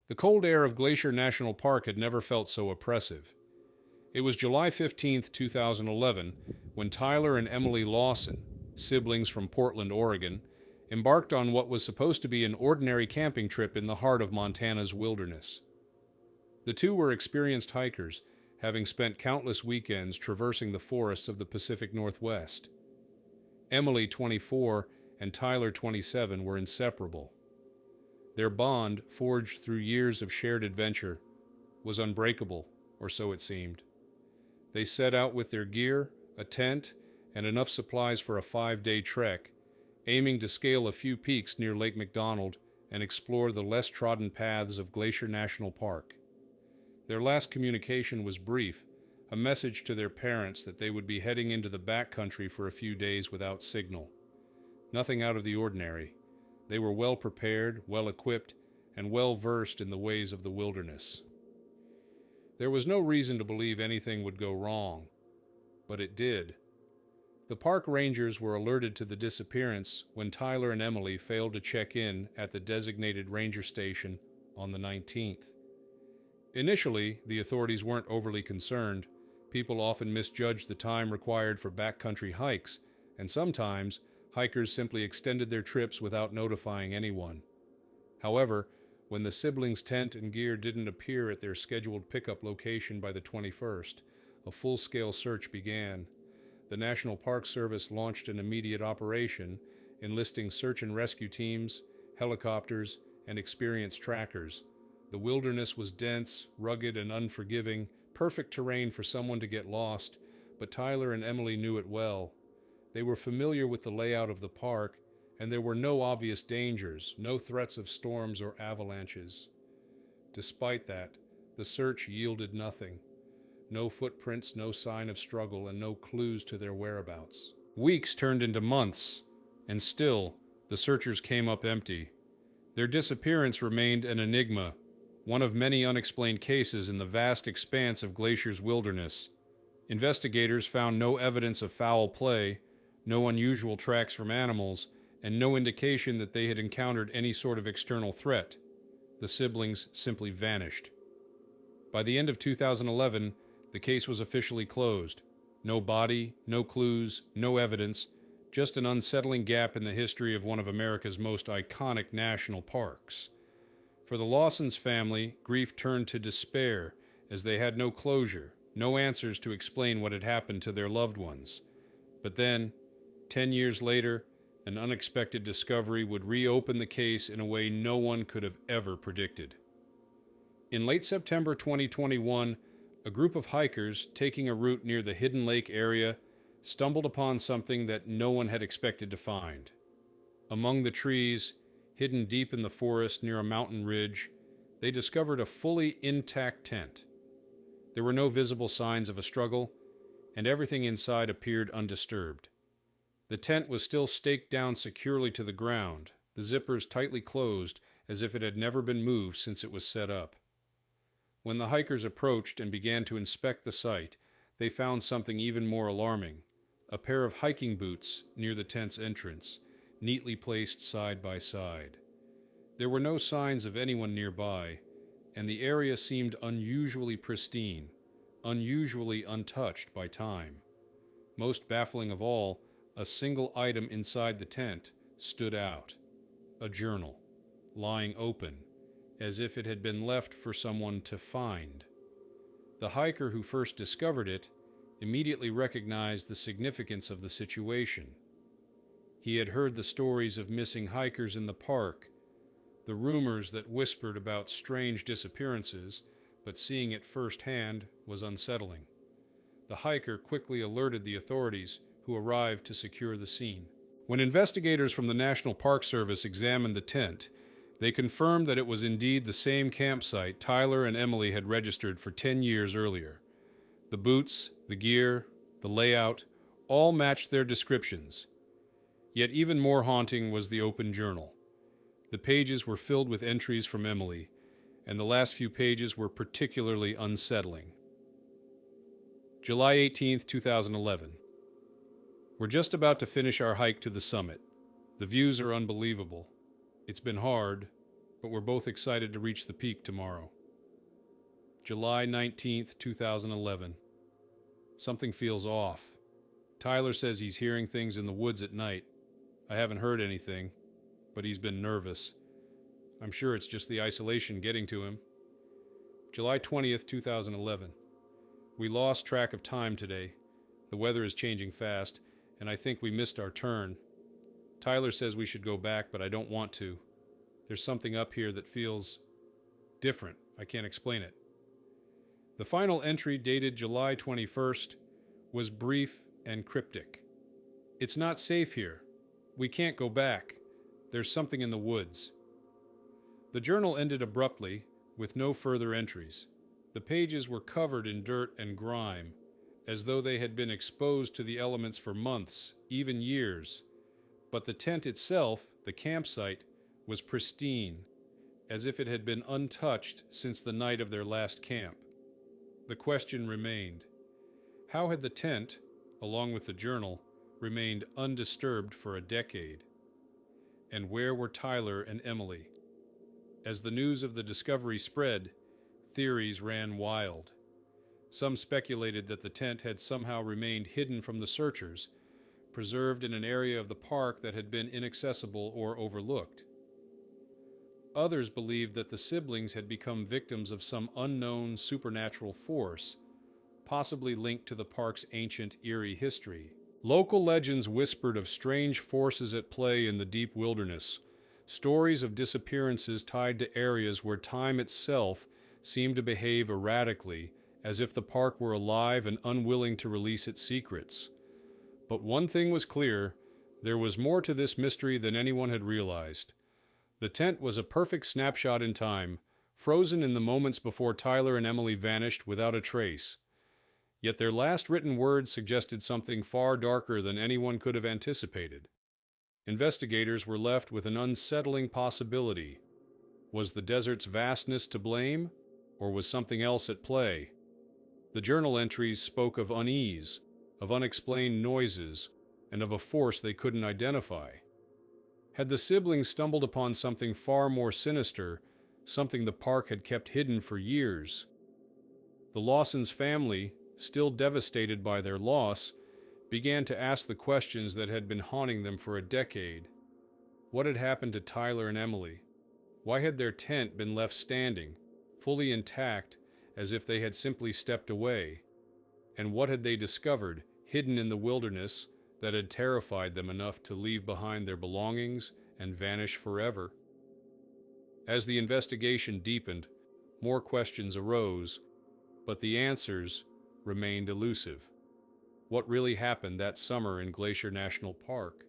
The cold air of Glacier National Park had never felt so oppressive. It was July 15th, 2011, when Tyler and Emily Lawson, siblings from Portland, Oregon, embarked on what was supposed to be an ordinary camping trip in the heart of Montana's wilderness. The two were experienced hikers, having spent countless weekends traversing the forests of the Pacific Northwest. Emily, 24, and Tyler, 27, were inseparable. Their bond, forged through years of shared adventure, was unbreakable, or so it seemed. They set out with their gear, a tent, and enough supplies for a 5-day trek, aiming to scale a few peaks near Lake McDonald and explore the less trodden paths of Glacier National Park. Their last communication was brief, a message to their parents that they would be heading into the backcountry for a few days without signal. Nothing out of the ordinary. They were well prepared, well equipped, and well versed in the ways of the wilderness. There was no reason to believe anything would go wrong, but it did. The park rangers were alerted to the disappearance when Tyler and Emily failed to check in at the designated ranger station on the 19th. Initially, the authorities weren't overly concerned. People often misjudged the time required for backcountry hikes, and sometimes hikers simply extended their trips without notifying anyone. However, when the siblings' tent and gear didn't appear at their scheduled pickup location by the 21st, a full-scale search began. The National Park Service launched an immediate operation, enlisting search and rescue teams, helicopters, and experienced trackers. The wilderness was dense, rugged, and unforgiving, perfect terrain for someone to get lost, but Tyler and Emily knew it well. They were familiar with the layout of the park, and there were no obvious dangers, no threats of storms or avalanches. Despite that, the search yielded nothing. No footprints, no sign of struggle, and no clues to their whereabouts. Weeks turned into months, and still, the searchers came up empty. Their disappearance remained an enigma, one of many unexplained cases in the vast expanse of Glacier's wilderness. Investigators found no evidence of foul play, no unusual tracks from animals, and no indication that they had encountered any sort of external threat. The siblings simply vanished. By the end of 2011, the case was officially closed. No body, no clues, no evidence, just an unsettling gap in the history of one of America's most iconic national parks. For the Lawsons family, grief turned to despair, as they had no closure, no answers to explain what had happened to their loved ones. But then, 10 years later, an unexpected discovery would reopen the case in a way no one could have ever predicted. In late September 2021, a group of hikers taking a route near the Hidden Lake area stumbled upon something that no one had expected to find. Among the trees, hidden deep in the forest near a mountain ridge, they discovered a fully intact tent. There were no visible signs of a struggle, and everything inside appeared undisturbed. The tent was still staked down securely to the ground, the zippers tightly closed as if it had never been moved since it was set up. When the hikers approached and began to inspect the site, they found something even more alarming: a pair of hiking boots near the tent's entrance, neatly placed side by side. There were no signs of anyone nearby, and the area seemed unusually pristine, unusually untouched by time. Most baffling of all, a single item inside the tent stood out: a journal, lying open, as if it had been left for someone to find. The hiker who first discovered it immediately recognized the significance of the situation. He had heard the stories of missing hikers in the park, the rumors that whispered about strange disappearances, but seeing it firsthand was unsettling. The hiker quickly alerted the authorities, who arrived to secure the scene. When investigators from the National Park Service examined the tent, they confirmed that it was indeed the same campsite Tyler and Emily had registered for 10 years earlier. The boots, the gear, the layout, all matched their descriptions. Yet even more haunting was the open journal. The pages were filled with entries from Emily, and the last few pages were particularly unsettling. July 18th, 2011. We're just about to finish our hike to the summit. The views are unbelievable. It's been hard, but we're both excited to reach the peak tomorrow. July 19th, 2011. Something feels off. Tyler says he's hearing things in the woods at night. I haven't heard anything, but he's been nervous. I'm sure it's just the isolation getting to him. July 20th, 2011. We lost track of time today. The weather is changing fast, and I think we missed our turn. Tyler says we should go back, but I don't want to. There's something up here that feels different. I can't explain it. The final entry, dated July 21st, was brief and cryptic. It's not safe here. We can't go back. There's something in the woods. The journal ended abruptly, with no further entries. The pages were covered in dirt and grime, as though they had been exposed to the elements for months, even years. But the tent itself, the campsite, was pristine, as if it had been untouched since the night of their last camp. The question remained: how had the tent, along with the journal, remained undisturbed for a decade? And where were Tyler and Emily? As the news of the discovery spread, theories ran wild. Some speculated that the tent had somehow remained hidden from the searchers, preserved in an area of the park that had been inaccessible or overlooked. Others believed that the siblings had become victims of some unknown supernatural force, possibly linked to the park's ancient, eerie history. Local legends whispered of strange forces at play in the deep wilderness, stories of disappearances tied to areas where time itself seemed to behave erratically, as if the park were alive and unwilling to release its secrets. But one thing was clear: there was more to this mystery than anyone had realized. The tent was a perfect snapshot in time, frozen in the moments before Tyler and Emily vanished without a trace. Yet their last written words suggested something far darker than anyone could have anticipated. Investigators were left with an unsettling possibility. Was the desert's vastness to blame, or was something else at play? The journal entries spoke of unease, of unexplained noises, and of a force they couldn't identify. Had the siblings stumbled upon something far more sinister, something the park had kept hidden for years? The Lawsons' family, still devastated by their loss, began to ask the questions that had been haunting them for a decade. What had happened to Tyler and Emily? Why had their tent been left standing, fully intact, as if they had simply stepped away? And what had they discovered, hidden in the wilderness, that had terrified them enough to leave behind their belongings and vanish forever? As the investigation deepened, more questions arose, but the answers remained elusive. What really happened that summer in Glacier National Park?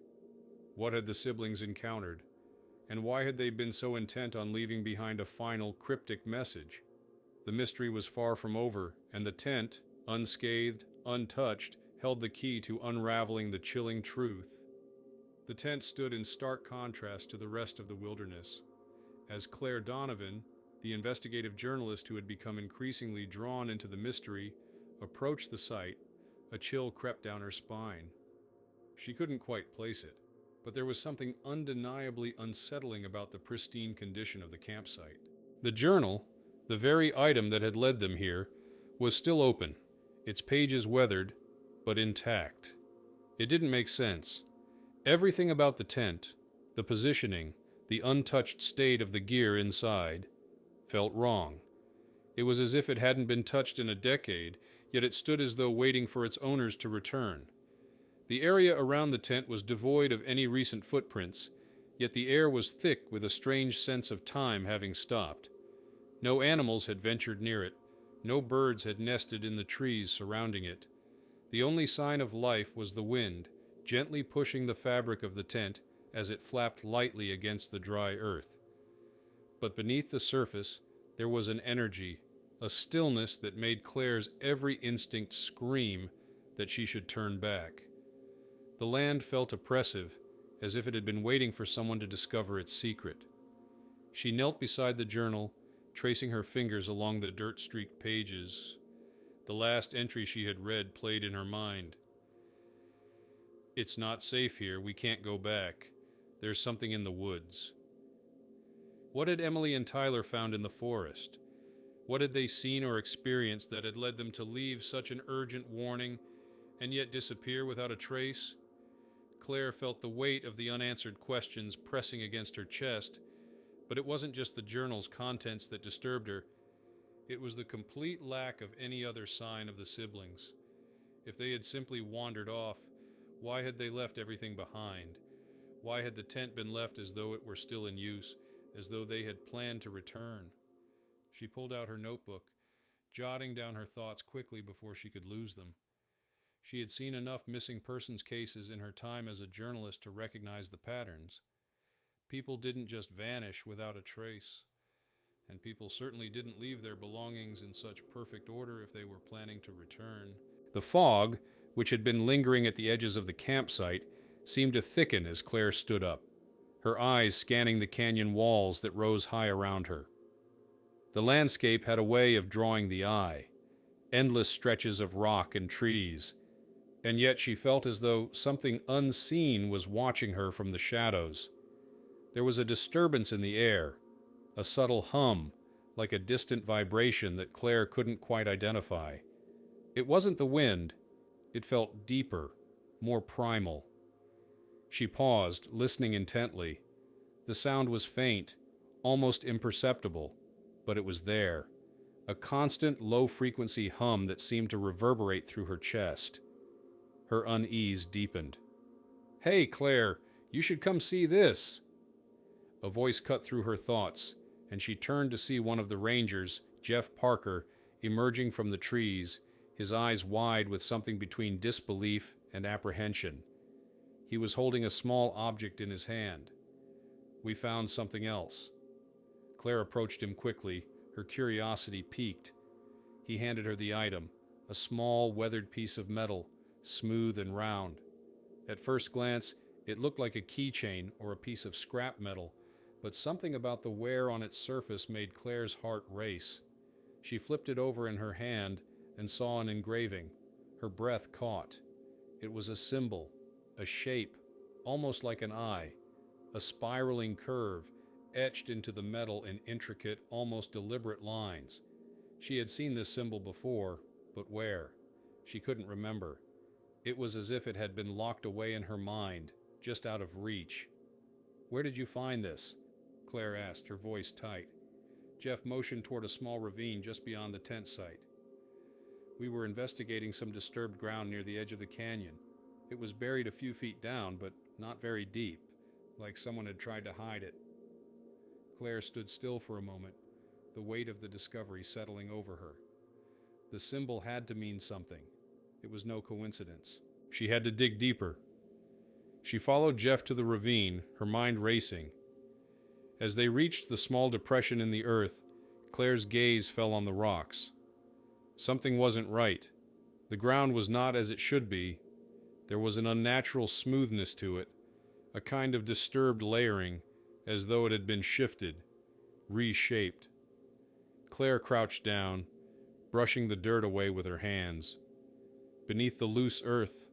What had the siblings encountered? And why had they been so intent on leaving behind a final cryptic message? The mystery was far from over, and the tent, unscathed, untouched, held the key to unraveling the chilling truth. The tent stood in stark contrast to the rest of the wilderness. As Claire Donovan, the investigative journalist who had become increasingly drawn into the mystery, approached the site, a chill crept down her spine. She couldn't quite place it, but there was something undeniably unsettling about the pristine condition of the campsite. The journal, the very item that had led them here, was still open, its pages weathered, but intact. It didn't make sense. Everything about the tent, the positioning, the untouched state of the gear inside, felt wrong. It was as if it hadn't been touched in a decade, yet it stood as though waiting for its owners to return. The area around the tent was devoid of any recent footprints, yet the air was thick with a strange sense of time having stopped. No animals had ventured near it, no birds had nested in the trees surrounding it. The only sign of life was the wind, gently pushing the fabric of the tent as it flapped lightly against the dry earth. But beneath the surface, there was an energy, a stillness that made Claire's every instinct scream that she should turn back. The land felt oppressive, as if it had been waiting for someone to discover its secret. She knelt beside the journal, tracing her fingers along the dirt-streaked pages. The last entry she had read played in her mind. "It's not safe here. We can't go back. There's something in the woods." What had Emily and Tyler found in the forest? What had they seen or experienced that had led them to leave such an urgent warning and yet disappear without a trace? Claire felt the weight of the unanswered questions pressing against her chest, but it wasn't just the journal's contents that disturbed her. It was the complete lack of any other sign of the siblings. If they had simply wandered off, why had they left everything behind? Why had the tent been left as though it were still in use, as though they had planned to return? She pulled out her notebook, jotting down her thoughts quickly before she could lose them. She had seen enough missing persons cases in her time as a journalist to recognize the patterns. People didn't just vanish without a trace, and people certainly didn't leave their belongings in such perfect order if they were planning to return. The fog, which had been lingering at the edges of the campsite, seemed to thicken as Claire stood up, her eyes scanning the canyon walls that rose high around her. The landscape had a way of drawing the eye, endless stretches of rock and trees, and yet she felt as though something unseen was watching her from the shadows. There was a disturbance in the air, a subtle hum, like a distant vibration that Claire couldn't quite identify. It wasn't the wind. It felt deeper, more primal. She paused, listening intently. The sound was faint, almost imperceptible, but it was there, a constant low-frequency hum that seemed to reverberate through her chest. Her unease deepened. "Hey, Claire, you should come see this." A voice cut through her thoughts, and she turned to see one of the rangers, Jeff Parker, emerging from the trees, his eyes wide with something between disbelief and apprehension. He was holding a small object in his hand. "We found something else." Claire approached him quickly, her curiosity piqued. He handed her the item, a small, weathered piece of metal, smooth and round. At first glance, it looked like a keychain or a piece of scrap metal, but something about the wear on its surface made Claire's heart race. She flipped it over in her hand and saw an engraving. Her breath caught. It was a symbol, a shape, almost like an eye, a spiraling curve, etched into the metal in intricate, almost deliberate lines. She had seen this symbol before, but where? She couldn't remember. It was as if it had been locked away in her mind, just out of reach. "Where did you find this?" Claire asked, her voice tight. Jeff motioned toward a small ravine just beyond the tent site. "We were investigating some disturbed ground near the edge of the canyon. It was buried a few feet down, but not very deep, like someone had tried to hide it." Claire stood still for a moment, the weight of the discovery settling over her. The symbol had to mean something. It was no coincidence. She had to dig deeper. She followed Jeff to the ravine, her mind racing. As they reached the small depression in the earth, Claire's gaze fell on the rocks. Something wasn't right. The ground was not as it should be. There was an unnatural smoothness to it, a kind of disturbed layering, as though it had been shifted, reshaped. Claire crouched down, brushing the dirt away with her hands. Beneath the loose earth,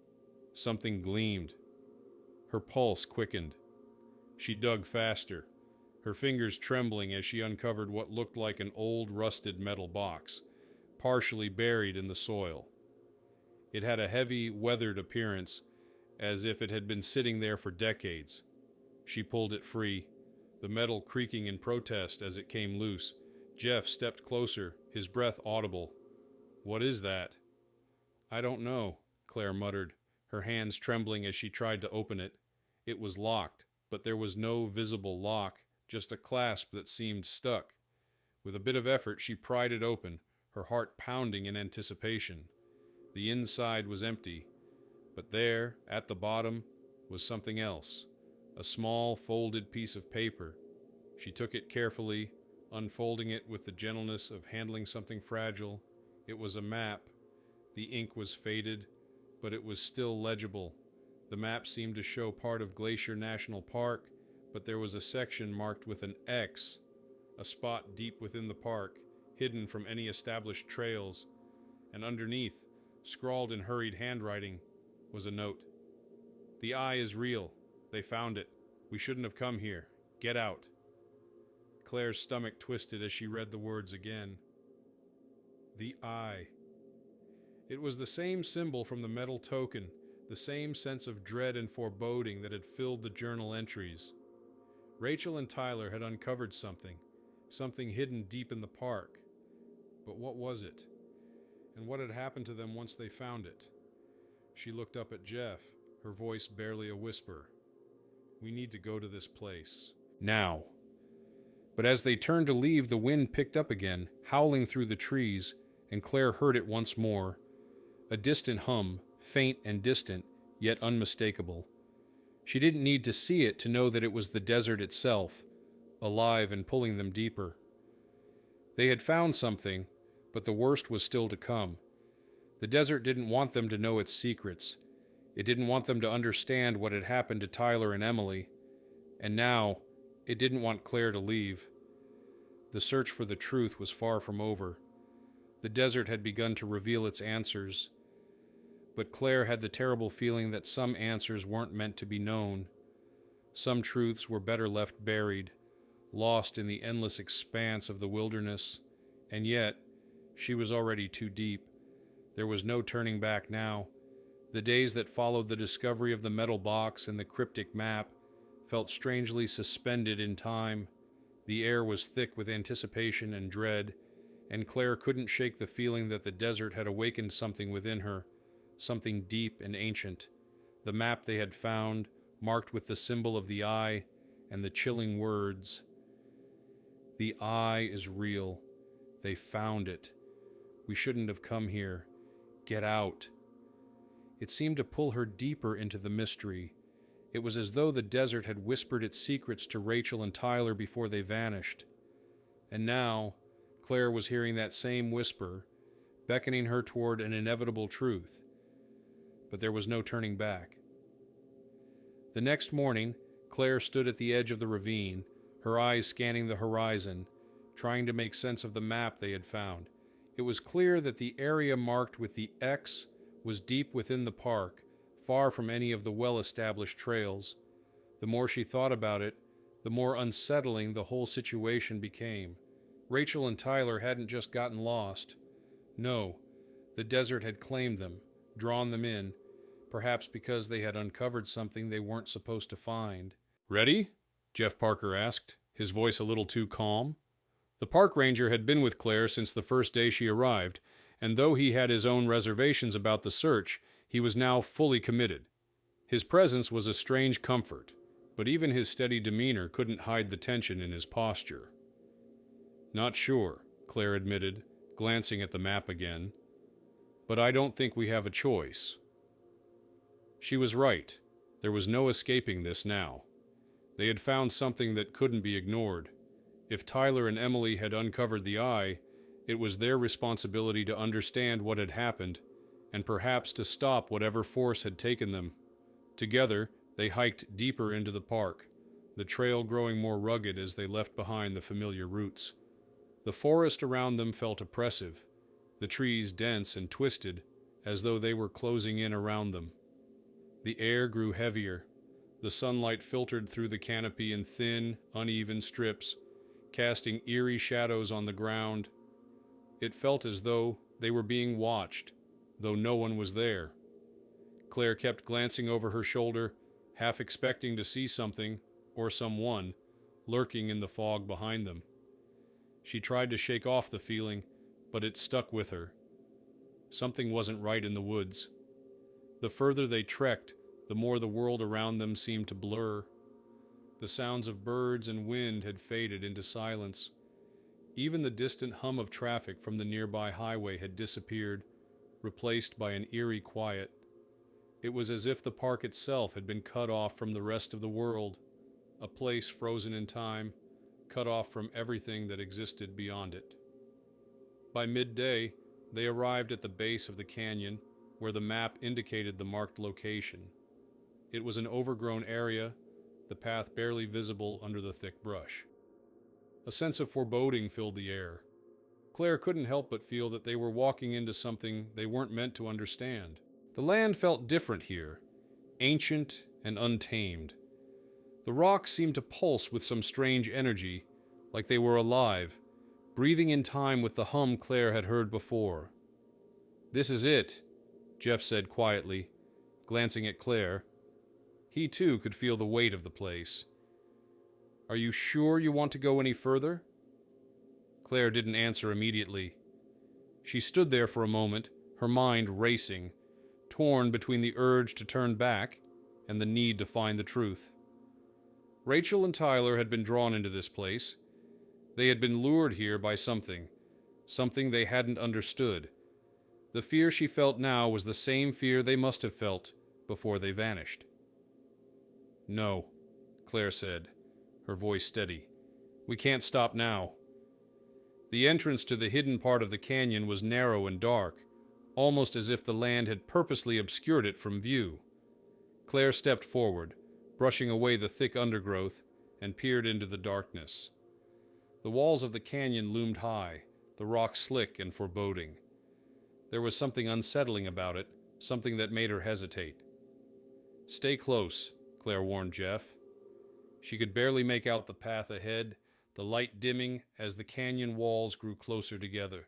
something gleamed. Her pulse quickened. She dug faster, her fingers trembling as she uncovered what looked like an old rusted metal box, partially buried in the soil. It had a heavy, weathered appearance, as if it had been sitting there for decades. She pulled it free, the metal creaking in protest as it came loose. Jeff stepped closer, his breath audible. "What is that?" "I don't know," Claire muttered, her hands trembling as she tried to open it. It was locked, but there was no visible lock, just a clasp that seemed stuck. With a bit of effort, she pried it open, her heart pounding in anticipation. The inside was empty, but there, at the bottom, was something else, a small, folded piece of paper. She took it carefully, unfolding it with the gentleness of handling something fragile. It was a map. The ink was faded, but it was still legible. The map seemed to show part of Glacier National Park, but there was a section marked with an X, a spot deep within the park, hidden from any established trails, and underneath, scrawled in hurried handwriting, was a note. "The eye is real. They found it. We shouldn't have come here. Get out." Claire's stomach twisted as she read the words again. The Eye. It was the same symbol from the metal token, the same sense of dread and foreboding that had filled the journal entries. Rachel and Tyler had uncovered something hidden deep in the park. But what was it? And what had happened to them once they found it? She looked up at Jeff, her voice barely a whisper. We need to go to this place. Now. But as they turned to leave, the wind picked up again, howling through the trees, and Claire heard it once more. A distant hum, faint and distant, yet unmistakable. She didn't need to see it to know that it was the desert itself, alive and pulling them deeper. They had found something, but the worst was still to come. The desert didn't want them to know its secrets. It didn't want them to understand what had happened to Tyler and Emily. And now, it didn't want Claire to leave. The search for the truth was far from over. The desert had begun to reveal its answers. But Claire had the terrible feeling that some answers weren't meant to be known. Some truths were better left buried, lost in the endless expanse of the wilderness. And yet, she was already too deep. There was no turning back now. The days that followed the discovery of the metal box and the cryptic map felt strangely suspended in time. The air was thick with anticipation and dread, and Claire couldn't shake the feeling that the desert had awakened something within her, something deep and ancient. The map they had found, marked with the symbol of the eye and the chilling words. The eye is real. They found it. We shouldn't have come here. Get out. It seemed to pull her deeper into the mystery. It was as though the desert had whispered its secrets to Rachel and Tyler before they vanished. And now, Claire was hearing that same whisper, beckoning her toward an inevitable truth. But there was no turning back. The next morning, Claire stood at the edge of the ravine, her eyes scanning the horizon, trying to make sense of the map they had found. It was clear that the area marked with the X was deep within the park, far from any of the well-established trails. The more she thought about it, the more unsettling the whole situation became. Rachel and Tyler hadn't just gotten lost. No, the desert had claimed them, drawn them in, perhaps because they had uncovered something they weren't supposed to find. Ready? Jeff Parker asked, his voice a little too calm. The park ranger had been with Claire since the first day she arrived, and though he had his own reservations about the search, he was now fully committed. His presence was a strange comfort, but even his steady demeanor couldn't hide the tension in his posture. Not sure, Claire admitted, glancing at the map again. But I don't think we have a choice. She was right. There was no escaping this now. They had found something that couldn't be ignored. If Tyler and Emily had uncovered the eye, it was their responsibility to understand what had happened, and perhaps to stop whatever force had taken them. Together, they hiked deeper into the park, the trail growing more rugged as they left behind the familiar routes. The forest around them felt oppressive, the trees dense and twisted, as though they were closing in around them. The air grew heavier. The sunlight filtered through the canopy in thin, uneven strips, casting eerie shadows on the ground. It felt as though they were being watched, though no one was there. Claire kept glancing over her shoulder, half expecting to see something, or someone, lurking in the fog behind them. She tried to shake off the feeling, but it stuck with her. Something wasn't right in the woods. The further they trekked, the more the world around them seemed to blur. The sounds of birds and wind had faded into silence. Even the distant hum of traffic from the nearby highway had disappeared, replaced by an eerie quiet. It was as if the park itself had been cut off from the rest of the world, a place frozen in time, cut off from everything that existed beyond it. By midday, they arrived at the base of the canyon, where the map indicated the marked location. It was an overgrown area, the path barely visible under the thick brush. A sense of foreboding filled the air. Claire couldn't help but feel that they were walking into something they weren't meant to understand. The land felt different here, ancient and untamed. The rocks seemed to pulse with some strange energy, like they were alive, breathing in time with the hum Claire had heard before. "This is it," Jeff said quietly, glancing at Claire. He too could feel the weight of the place. "Are you sure you want to go any further?" Claire didn't answer immediately. She stood there for a moment, her mind racing, torn between the urge to turn back and the need to find the truth. Rachel and Tyler had been drawn into this place. They had been lured here by something they hadn't understood. The fear she felt now was the same fear they must have felt before they vanished. "No," Claire said, her voice steady. "We can't stop now." The entrance to the hidden part of the canyon was narrow and dark, almost as if the land had purposely obscured it from view. Claire stepped forward, brushing away the thick undergrowth, and peered into the darkness. The walls of the canyon loomed high, the rock slick and foreboding. There was something unsettling about it, something that made her hesitate. "Stay close," Claire warned Jeff. She could barely make out the path ahead, the light dimming as the canyon walls grew closer together.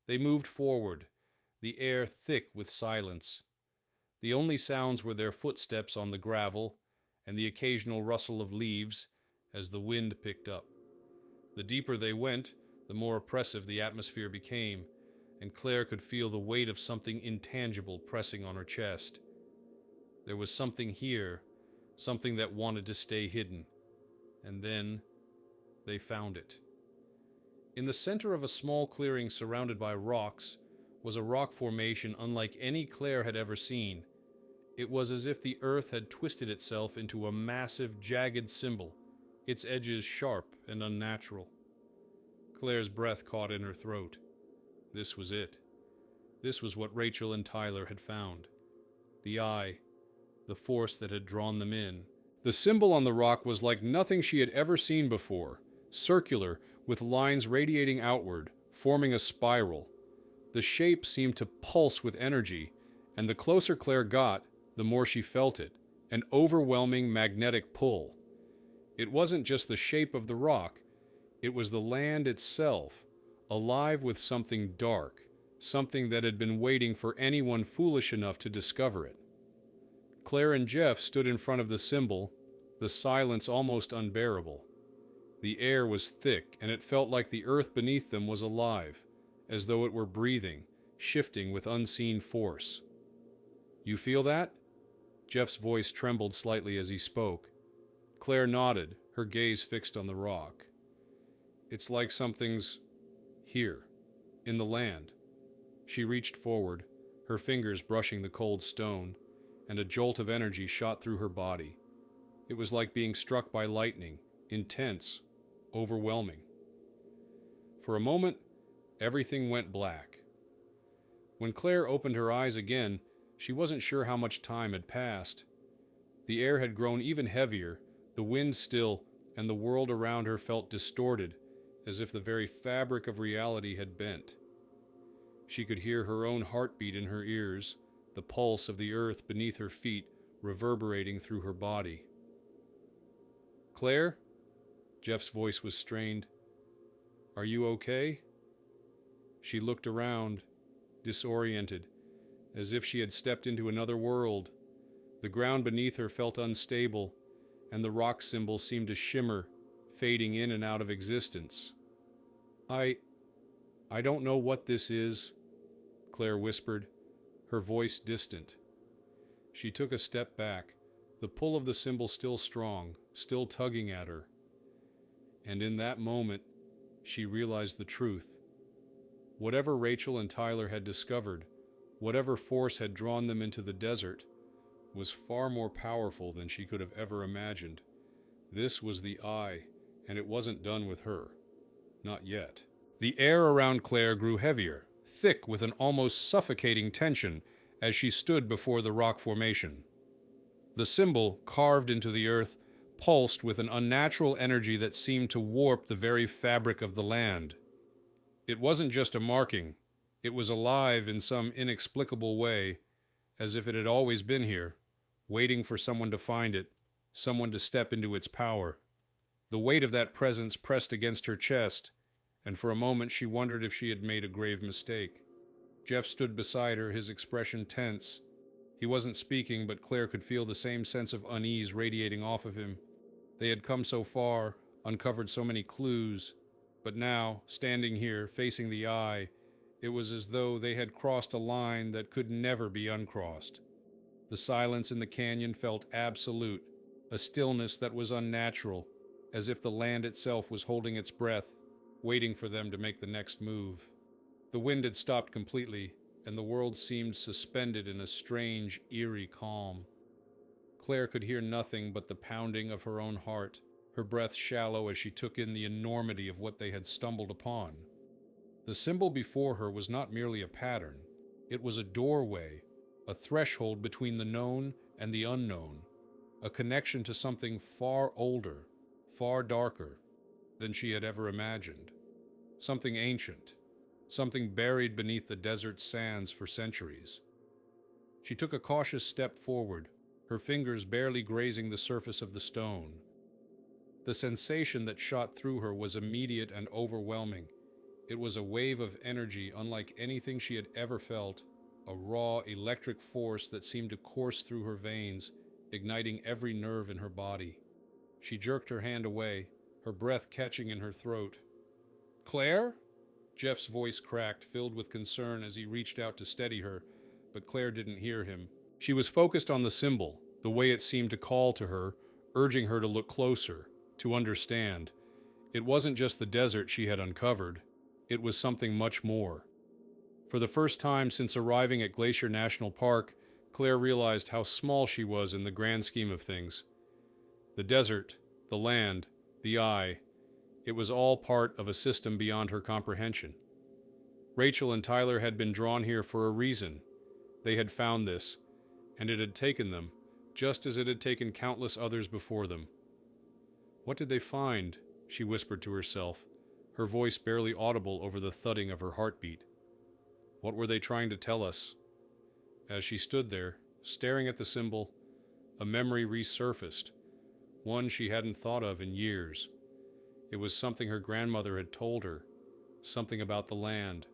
They moved forward, the air thick with silence. The only sounds were their footsteps on the gravel and the occasional rustle of leaves as the wind picked up. The deeper they went, the more oppressive the atmosphere became, and Claire could feel the weight of something intangible pressing on her chest. There was something here, something that wanted to stay hidden. And then they found it. In the center of a small clearing surrounded by rocks was a rock formation unlike any Claire had ever seen. It was as if the earth had twisted itself into a massive, jagged symbol, its edges sharp and unnatural. Claire's breath caught in her throat. This was it. This was what Rachel and Tyler had found. The eye, the force that had drawn them in. The symbol on the rock was like nothing she had ever seen before, circular, with lines radiating outward, forming a spiral. The shape seemed to pulse with energy, and the closer Claire got, the more she felt it, an overwhelming magnetic pull. It wasn't just the shape of the rock, it was the land itself, alive with something dark, something that had been waiting for anyone foolish enough to discover it. Claire and Jeff stood in front of the symbol, the silence almost unbearable. The air was thick, and it felt like the earth beneath them was alive, as though it were breathing, shifting with unseen force. "You feel that?" Jeff's voice trembled slightly as he spoke. Claire nodded, her gaze fixed on the rock. "It's like something's here, in the land." She reached forward, her fingers brushing the cold stone, and a jolt of energy shot through her body. It was like being struck by lightning, intense, overwhelming. For a moment, everything went black. When Claire opened her eyes again, she wasn't sure how much time had passed. The air had grown even heavier, the wind still, and the world around her felt distorted, as if the very fabric of reality had bent. She could hear her own heartbeat in her ears, the pulse of the earth beneath her feet reverberating through her body. "Claire?" Jeff's voice was strained. "Are you okay?" She looked around, disoriented, as if she had stepped into another world. The ground beneath her felt unstable, and the rock symbol seemed to shimmer, fading in and out of existence. I don't know what this is," Claire whispered, her voice distant. She took a step back, the pull of the symbol still strong, still tugging at her. And in that moment, she realized the truth. Whatever Rachel and Tyler had discovered, whatever force had drawn them into the desert, was far more powerful than she could have ever imagined. This was the eye, and it wasn't done with her. Not yet. The air around Claire grew heavier, thick with an almost suffocating tension as she stood before the rock formation. The symbol, carved into the earth, pulsed with an unnatural energy that seemed to warp the very fabric of the land. It wasn't just a marking. It was alive in some inexplicable way, as if it had always been here, waiting for someone to find it, someone to step into its power. The weight of that presence pressed against her chest, and for a moment she wondered if she had made a grave mistake. Jeff stood beside her, his expression tense. He wasn't speaking, but Claire could feel the same sense of unease radiating off of him. They had come so far, uncovered so many clues, but now, standing here, facing the eye, it was as though they had crossed a line that could never be uncrossed. The silence in the canyon felt absolute, a stillness that was unnatural, as if the land itself was holding its breath, waiting for them to make the next move. The wind had stopped completely, and the world seemed suspended in a strange, eerie calm. Claire could hear nothing but the pounding of her own heart, her breath shallow as she took in the enormity of what they had stumbled upon. The symbol before her was not merely a pattern. It was a doorway, a threshold between the known and the unknown, a connection to something far older, far darker than she had ever imagined. Something ancient, something buried beneath the desert's sands for centuries. She took a cautious step forward, her fingers barely grazing the surface of the stone. The sensation that shot through her was immediate and overwhelming. It was a wave of energy unlike anything she had ever felt, a raw, electric force that seemed to course through her veins, igniting every nerve in her body. She jerked her hand away, her breath catching in her throat. "Claire?" Jeff's voice cracked, filled with concern as he reached out to steady her, but Claire didn't hear him. She was focused on the symbol, the way it seemed to call to her, urging her to look closer, to understand. It wasn't just the desert she had uncovered. It was something much more. For the first time since arriving at Glacier National Park, Claire realized how small she was in the grand scheme of things. The desert, the land, the eye, it was all part of a system beyond her comprehension. Rachel and Tyler had been drawn here for a reason. They had found this, and it had taken them, just as it had taken countless others before them. "What did they find?" she whispered to herself, her voice barely audible over the thudding of her heartbeat. What were they trying to tell us? As she stood there, staring at the symbol, a memory resurfaced, one she hadn't thought of in years. It was something her grandmother had told her, something about the land,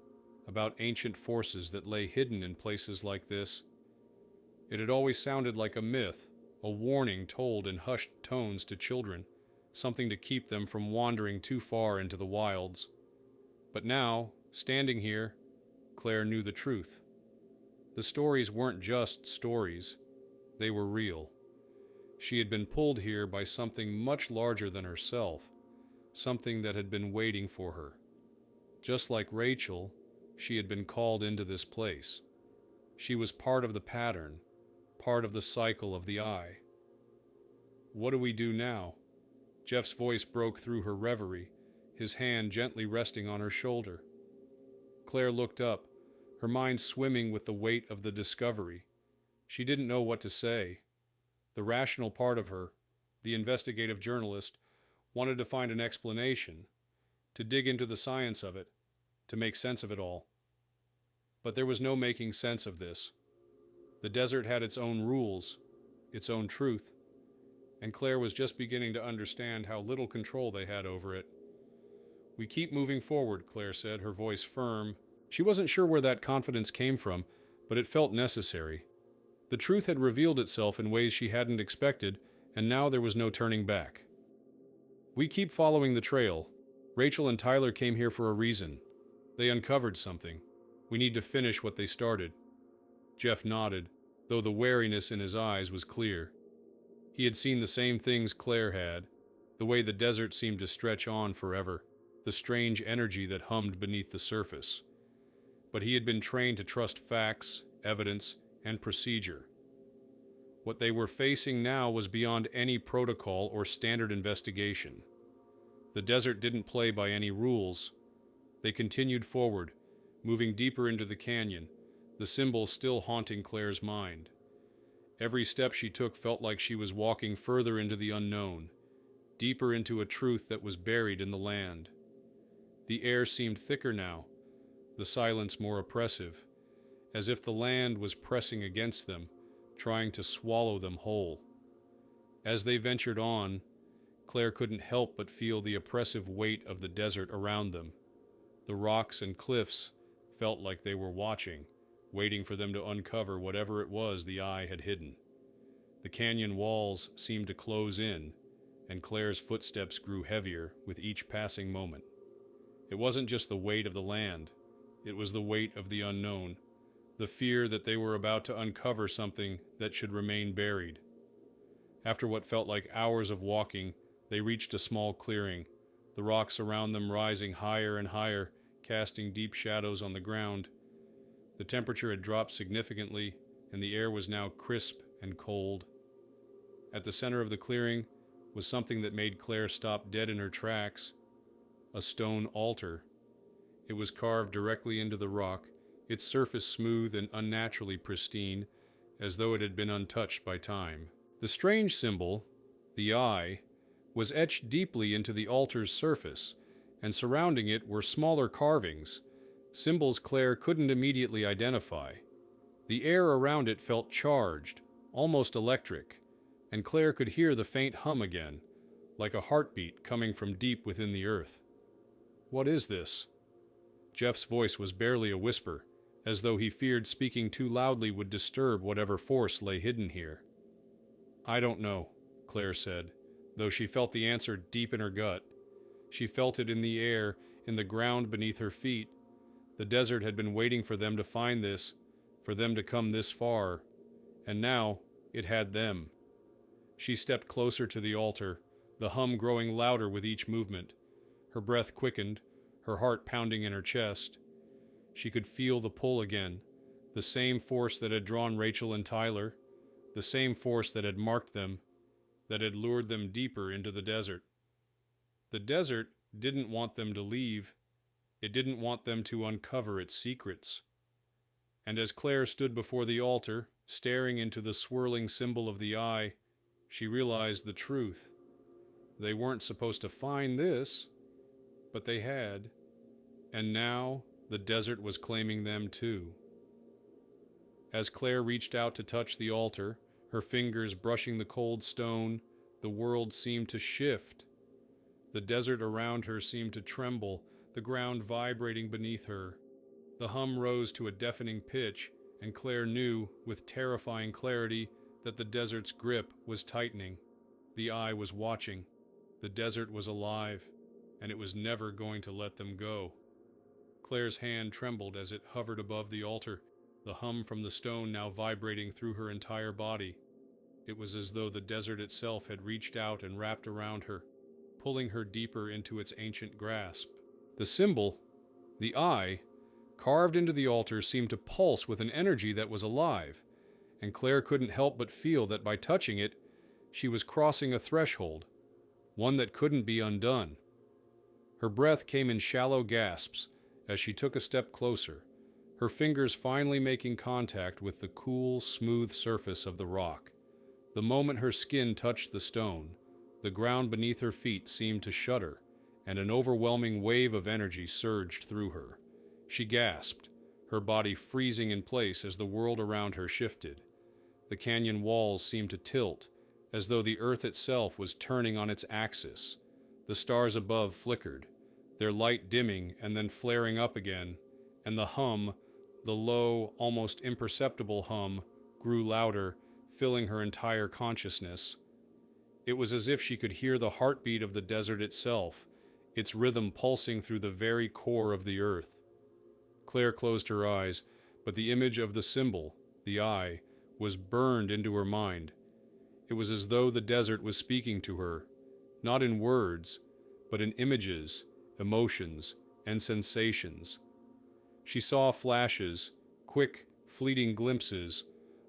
about ancient forces that lay hidden in places like this. It had always sounded like a myth, a warning told in hushed tones to children, something to keep them from wandering too far into the wilds. But now, standing here, Claire knew the truth. The stories weren't just stories, they were real. She had been pulled here by something much larger than herself, something that had been waiting for her. Just like Rachel, she had been called into this place. She was part of the pattern, part of the cycle of the eye. "What do we do now?" Jeff's voice broke through her reverie, his hand gently resting on her shoulder. Claire looked up, her mind swimming with the weight of the discovery. She didn't know what to say. The rational part of her, the investigative journalist, wanted to find an explanation, to dig into the science of it, to make sense of it all. But there was no making sense of this. The desert had its own rules, its own truth, and Claire was just beginning to understand how little control they had over it. "We keep moving forward," Claire said, her voice firm. She wasn't sure where that confidence came from, but it felt necessary. The truth had revealed itself in ways she hadn't expected, and now there was no turning back. "We keep following the trail. Rachel and Tyler came here for a reason. They uncovered something. We need to finish what they started." Jeff nodded, though the wariness in his eyes was clear. He had seen the same things Claire had, the way the desert seemed to stretch on forever, the strange energy that hummed beneath the surface. But he had been trained to trust facts, evidence, and procedure. What they were facing now was beyond any protocol or standard investigation. The desert didn't play by any rules. They continued forward, moving deeper into the canyon, the symbol still haunting Claire's mind. Every step she took felt like she was walking further into the unknown, deeper into a truth that was buried in the land. The air seemed thicker now, the silence more oppressive, as if the land was pressing against them, trying to swallow them whole. As they ventured on, Claire couldn't help but feel the oppressive weight of the desert around them. The rocks and cliffs felt like they were watching, waiting for them to uncover whatever it was the eye had hidden. The canyon walls seemed to close in, and Claire's footsteps grew heavier with each passing moment. It wasn't just the weight of the land, it was the weight of the unknown, the fear that they were about to uncover something that should remain buried. After what felt like hours of walking, they reached a small clearing, the rocks around them rising higher and higher, casting deep shadows on the ground. The temperature had dropped significantly, and the air was now crisp and cold. At the center of the clearing was something that made Claire stop dead in her tracks: a stone altar. It was carved directly into the rock, its surface smooth and unnaturally pristine, as though it had been untouched by time. The strange symbol, the eye, was etched deeply into the altar's surface, and surrounding it were smaller carvings, symbols Claire couldn't immediately identify. The air around it felt charged, almost electric, and Claire could hear the faint hum again, like a heartbeat coming from deep within the earth. "What is this?" Jeff's voice was barely a whisper, as though he feared speaking too loudly would disturb whatever force lay hidden here. "I don't know," Claire said, though she felt the answer deep in her gut. She felt it in the air, in the ground beneath her feet. The desert had been waiting for them to find this, for them to come this far, and now it had them. She stepped closer to the altar, the hum growing louder with each movement. Her breath quickened, her heart pounding in her chest. She could feel the pull again, the same force that had drawn Rachel and Tyler, the same force that had marked them, that had lured them deeper into the desert. The desert didn't want them to leave. It didn't want them to uncover its secrets. And as Claire stood before the altar, staring into the swirling symbol of the eye, she realized the truth. They weren't supposed to find this, but they had. And now the desert was claiming them too. As Claire reached out to touch the altar, her fingers brushing the cold stone, the world seemed to shift. The desert around her seemed to tremble, the ground vibrating beneath her. The hum rose to a deafening pitch, and Claire knew, with terrifying clarity, that the desert's grip was tightening. The eye was watching. The desert was alive, and it was never going to let them go. Claire's hand trembled as it hovered above the altar, the hum from the stone now vibrating through her entire body. It was as though the desert itself had reached out and wrapped around her, pulling her deeper into its ancient grasp. The symbol, the eye, carved into the altar seemed to pulse with an energy that was alive, and Claire couldn't help but feel that by touching it, she was crossing a threshold, one that couldn't be undone. Her breath came in shallow gasps as she took a step closer, her fingers finally making contact with the cool, smooth surface of the rock. The moment her skin touched the stone, the ground beneath her feet seemed to shudder, and an overwhelming wave of energy surged through her. She gasped, her body freezing in place as the world around her shifted. The canyon walls seemed to tilt, as though the earth itself was turning on its axis. The stars above flickered, their light dimming and then flaring up again, and the hum, the low, almost imperceptible hum, grew louder, filling her entire consciousness. It was as if she could hear the heartbeat of the desert itself, its rhythm pulsing through the very core of the earth. Claire closed her eyes, but the image of the symbol, the eye, was burned into her mind. It was as though the desert was speaking to her, not in words, but in images, emotions, and sensations. She saw flashes, quick, fleeting glimpses,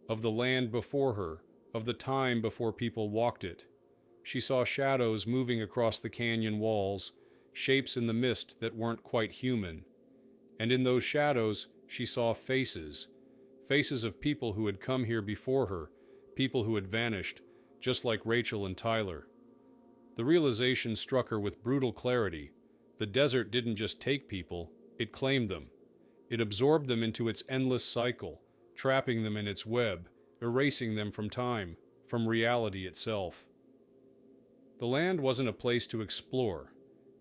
of the land before her, of the time before people walked it. She saw shadows moving across the canyon walls, shapes in the mist that weren't quite human. And in those shadows, she saw faces, faces of people who had come here before her, people who had vanished, just like Rachel and Tyler. The realization struck her with brutal clarity. The desert didn't just take people, it claimed them. It absorbed them into its endless cycle, trapping them in its web, erasing them from time, from reality itself. The land wasn't a place to explore.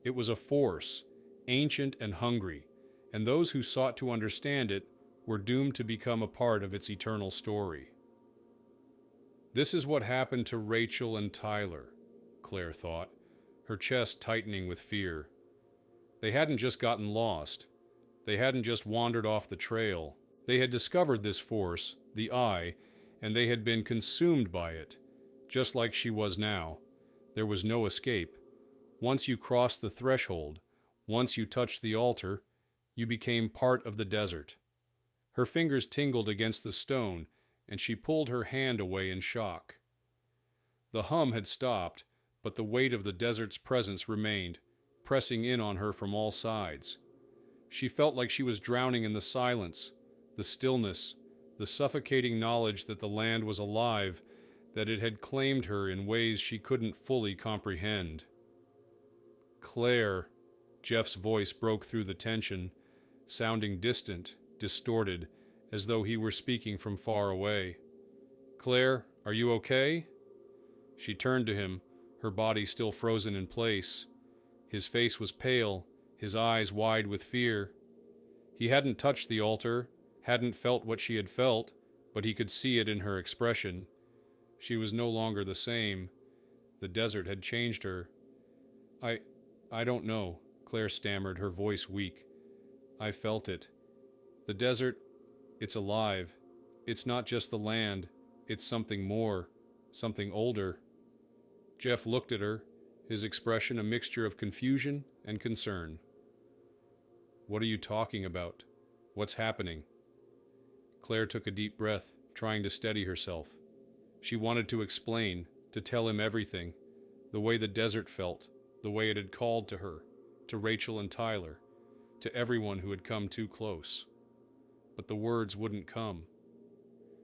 It was a force, ancient and hungry, and those who sought to understand it were doomed to become a part of its eternal story. This is what happened to Rachel and Tyler, Claire thought, her chest tightening with fear. They hadn't just gotten lost. They hadn't just wandered off the trail. They had discovered this force, the Eye, and they had been consumed by it, just like she was now. There was no escape. Once you crossed the threshold, once you touched the altar, you became part of the desert. Her fingers tingled against the stone, and she pulled her hand away in shock. The hum had stopped, but the weight of the desert's presence remained, pressing in on her from all sides. She felt like she was drowning in the silence, the stillness, the suffocating knowledge that the land was alive, that it had claimed her in ways she couldn't fully comprehend. "Claire," Jeff's voice broke through the tension, sounding distant, distorted, as though he were speaking from far away. "Claire, are you okay?" She turned to him, her body still frozen in place. His face was pale, his eyes wide with fear. He hadn't touched the altar, hadn't felt what she had felt, but he could see it in her expression. She was no longer the same. The desert had changed her. I don't know," Claire stammered, her voice weak. "I felt it. The desert, it's alive. It's not just the land, it's something more, something older." Jeff looked at her, his expression a mixture of confusion and concern. "What are you talking about? What's happening?" Claire took a deep breath, trying to steady herself. She wanted to explain, to tell him everything, the way the desert felt, the way it had called to her, to Rachel and Tyler, to everyone who had come too close. But the words wouldn't come.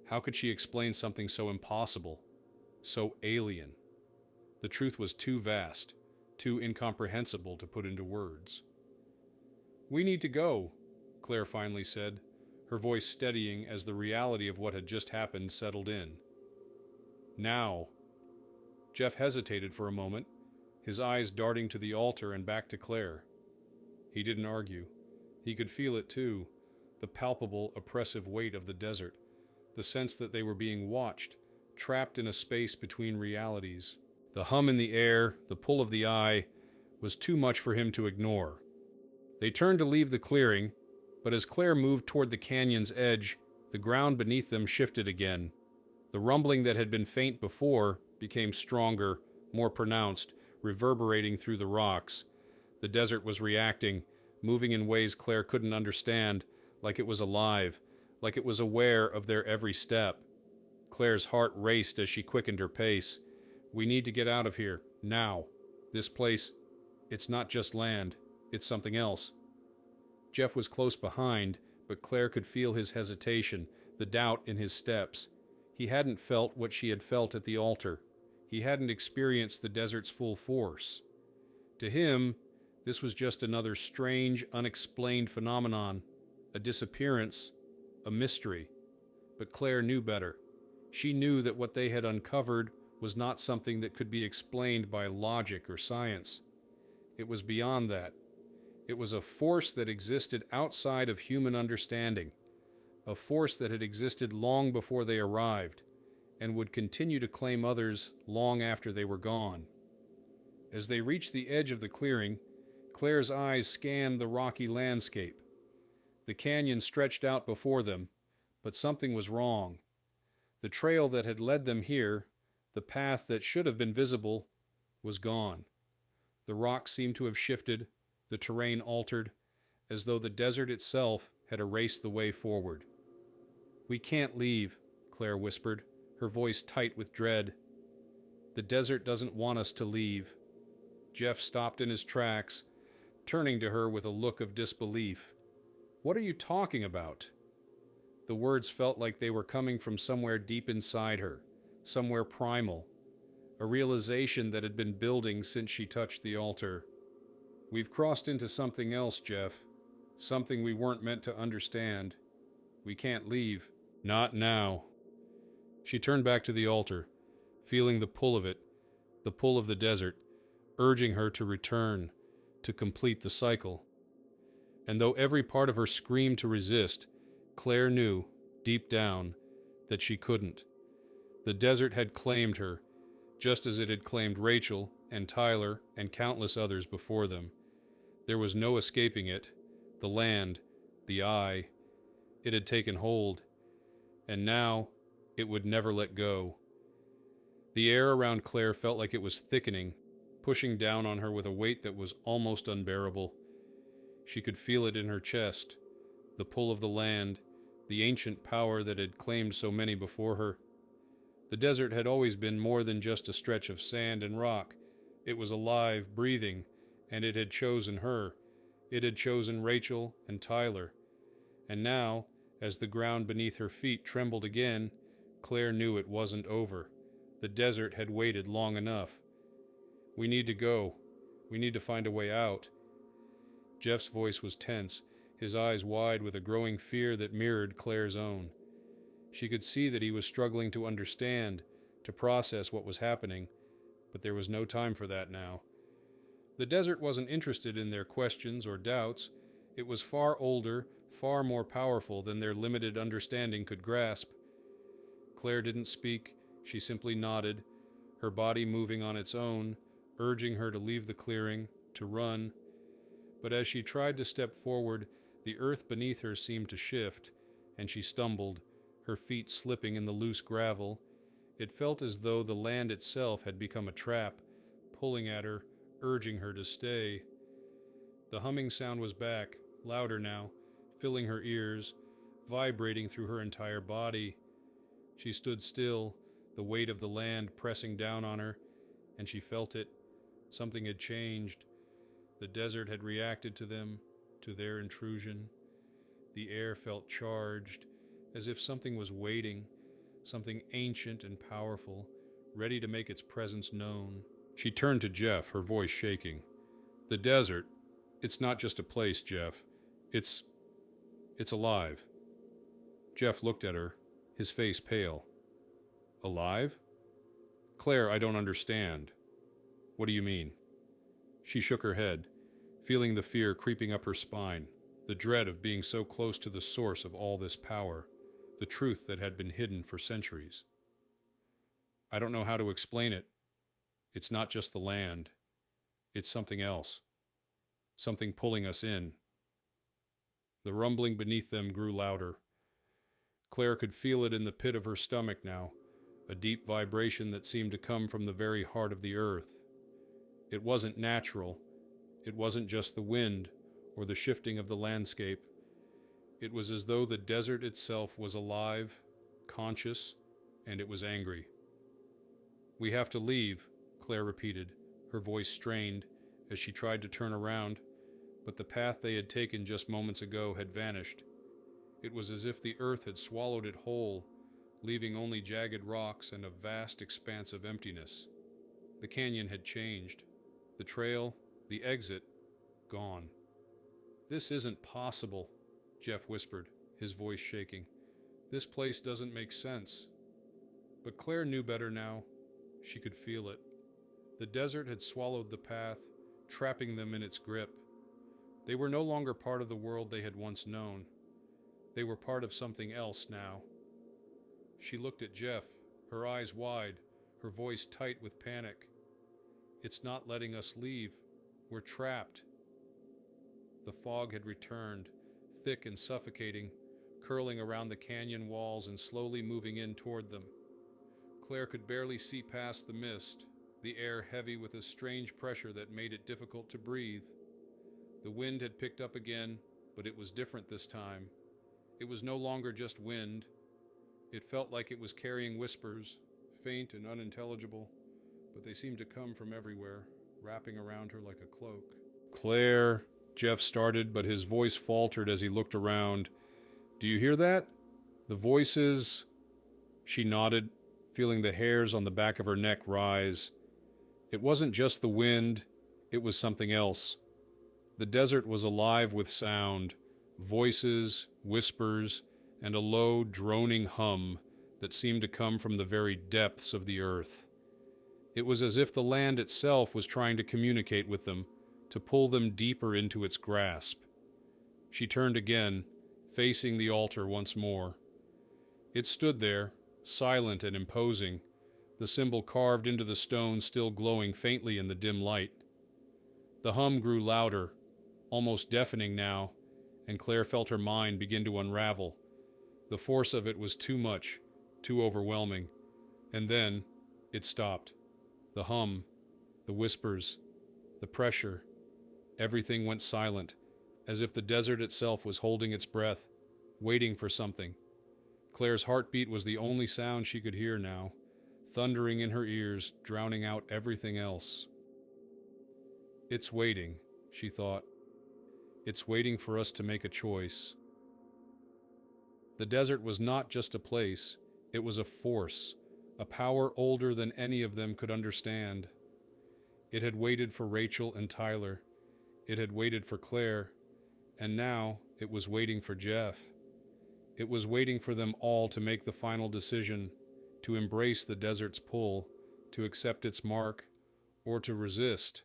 How could she explain something so impossible, so alien? The truth was too vast, too incomprehensible to put into words. "We need to go," Claire finally said, her voice steadying as the reality of what had just happened settled in. "Now." Jeff hesitated for a moment, his eyes darting to the altar and back to Claire. He didn't argue. He could feel it too, the palpable, oppressive weight of the desert, the sense that they were being watched, trapped in a space between realities. The hum in the air, the pull of the Eye, was too much for him to ignore. They turned to leave the clearing, but as Claire moved toward the canyon's edge, the ground beneath them shifted again. The rumbling that had been faint before became stronger, more pronounced, reverberating through the rocks. The desert was reacting, moving in ways Claire couldn't understand, like it was alive, like it was aware of their every step. Claire's heart raced as she quickened her pace. "We need to get out of here, now. This place, it's not just land, it's something else." Jeff was close behind, but Claire could feel his hesitation, the doubt in his steps. He hadn't felt what she had felt at the altar. He hadn't experienced the desert's full force. To him, this was just another strange, unexplained phenomenon, a disappearance, a mystery. But Claire knew better. She knew that what they had uncovered was not something that could be explained by logic or science. It was beyond that. It was a force that existed outside of human understanding, a force that had existed long before they arrived, and would continue to claim others long after they were gone. As they reached the edge of the clearing, Claire's eyes scanned the rocky landscape. The canyon stretched out before them, but something was wrong. The trail that had led them here, the path that should have been visible, was gone. The rocks seemed to have shifted, the terrain altered, as though the desert itself had erased the way forward. "We can't leave," Claire whispered, her voice tight with dread. "The desert doesn't want us to leave." Jeff stopped in his tracks, turning to her with a look of disbelief. "What are you talking about?" The words felt like they were coming from somewhere deep inside her, somewhere primal, a realization that had been building since she touched the altar. "We've crossed into something else, Jeff. Something we weren't meant to understand. We can't leave. Not now." She turned back to the altar, feeling the pull of it, the pull of the desert, urging her to return, to complete the cycle. And though every part of her screamed to resist, Claire knew, deep down, that she couldn't. The desert had claimed her, just as it had claimed Rachel and Tyler and countless others before them. There was no escaping it. The land, the eye, it had taken hold, and now it would never let go. The air around Claire felt like it was thickening, pushing down on her with a weight that was almost unbearable. She could feel it in her chest, the pull of the land, the ancient power that had claimed so many before her. The desert had always been more than just a stretch of sand and rock. It was alive, breathing, and it had chosen her. It had chosen Rachel and Tyler. And now, as the ground beneath her feet trembled again, Claire knew it wasn't over. The desert had waited long enough. "We need to go. We need to find a way out." Jeff's voice was tense, his eyes wide with a growing fear that mirrored Claire's own. She could see that he was struggling to understand, to process what was happening, but there was no time for that now. The desert wasn't interested in their questions or doubts. It was far older, far more powerful than their limited understanding could grasp. Claire didn't speak. She simply nodded, her body moving on its own, urging her to leave the clearing, to run. But as she tried to step forward, the earth beneath her seemed to shift, and she stumbled, her feet slipping in the loose gravel. It felt as though the land itself had become a trap, pulling at her, urging her to stay. The humming sound was back, louder now, filling her ears, vibrating through her entire body. She stood still, the weight of the land pressing down on her, and she felt it. Something had changed. The desert had reacted to them, to their intrusion. The air felt charged, as if something was waiting, something ancient and powerful, ready to make its presence known. She turned to Jeff, her voice shaking. "The desert, it's not just a place, Jeff. It's alive." Jeff looked at her, his face pale. "Alive? Claire, I don't understand. What do you mean?" She shook her head, feeling the fear creeping up her spine, the dread of being so close to the source of all this power, the truth that had been hidden for centuries. "I don't know how to explain it. It's not just the land. It's something else. Something pulling us in." The rumbling beneath them grew louder. Claire could feel it in the pit of her stomach now, a deep vibration that seemed to come from the very heart of the earth. It wasn't natural. It wasn't just the wind or the shifting of the landscape. It was as though the desert itself was alive, conscious, and it was angry. "We have to leave," Claire repeated, her voice strained as she tried to turn around, but the path they had taken just moments ago had vanished. It was as if the earth had swallowed it whole, leaving only jagged rocks and a vast expanse of emptiness. The canyon had changed. The trail, the exit, gone. "This isn't possible," Jeff whispered, his voice shaking. "This place doesn't make sense." But Claire knew better now. She could feel it. The desert had swallowed the path, trapping them in its grip. They were no longer part of the world they had once known. They were part of something else now. She looked at Jeff, her eyes wide, her voice tight with panic. "It's not letting us leave. We're trapped." The fog had returned, thick and suffocating, curling around the canyon walls and slowly moving in toward them. Claire could barely see past the mist, the air heavy with a strange pressure that made it difficult to breathe. The wind had picked up again, but it was different this time. It was no longer just wind. It felt like it was carrying whispers, faint and unintelligible, but they seemed to come from everywhere, wrapping around her like a cloak. "Claire," Jeff started, but his voice faltered as he looked around. "Do you hear that? The voices?" She nodded, feeling the hairs on the back of her neck rise. It wasn't just the wind, it was something else. The desert was alive with sound, voices, whispers, and a low, droning hum that seemed to come from the very depths of the earth. It was as if the land itself was trying to communicate with them, to pull them deeper into its grasp. She turned again, facing the altar once more. It stood there, silent and imposing, the symbol carved into the stone still glowing faintly in the dim light. The hum grew louder, almost deafening now, and Claire felt her mind begin to unravel. The force of it was too much, too overwhelming. And then, it stopped. The hum, the whispers, the pressure, everything went silent, as if the desert itself was holding its breath, waiting for something. Claire's heartbeat was the only sound she could hear now, thundering in her ears, drowning out everything else. It's waiting, she thought. It's waiting for us to make a choice. The desert was not just a place, it was a force, a power older than any of them could understand. It had waited for Rachel and Tyler. It had waited for Claire. And now it was waiting for Jeff. It was waiting for them all to make the final decision, to embrace the desert's pull, to accept its mark, or to resist,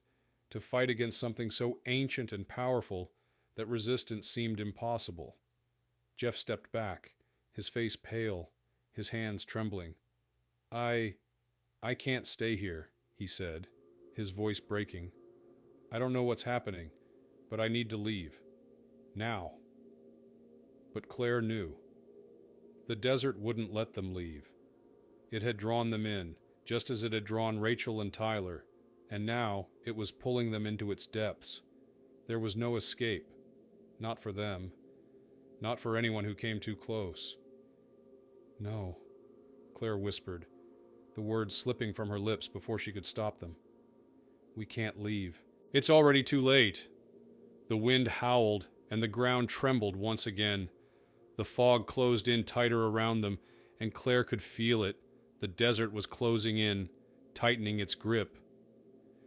to fight against something so ancient and powerful that resistance seemed impossible. Jeff stepped back, his face pale, his hands trembling. I can't stay here, he said, his voice breaking. I don't know what's happening, but I need to leave. Now. But Claire knew. The desert wouldn't let them leave. It had drawn them in, just as it had drawn Rachel and Tyler, and now it was pulling them into its depths. There was no escape. Not for them. Not for anyone who came too close. No, Claire whispered, the words slipping from her lips before she could stop them. We can't leave. It's already too late. The wind howled, and the ground trembled once again. The fog closed in tighter around them, and Claire could feel it. The desert was closing in, tightening its grip.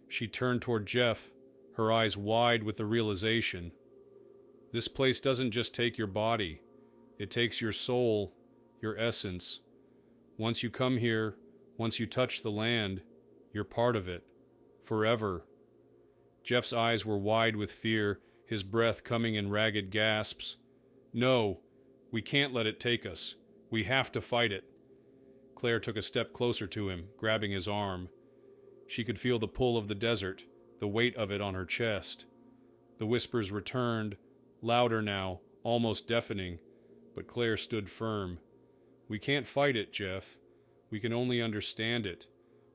She turned toward Jeff, her eyes wide with the realization. This place doesn't just take your body. It takes your soul, your essence. Once you come here, once you touch the land, you're part of it. Forever. Jeff's eyes were wide with fear, his breath coming in ragged gasps. No, we can't let it take us. We have to fight it. Claire took a step closer to him, grabbing his arm. She could feel the pull of the desert, the weight of it on her chest. The whispers returned, louder now, almost deafening, but Claire stood firm. We can't fight it, Jeff. We can only understand it.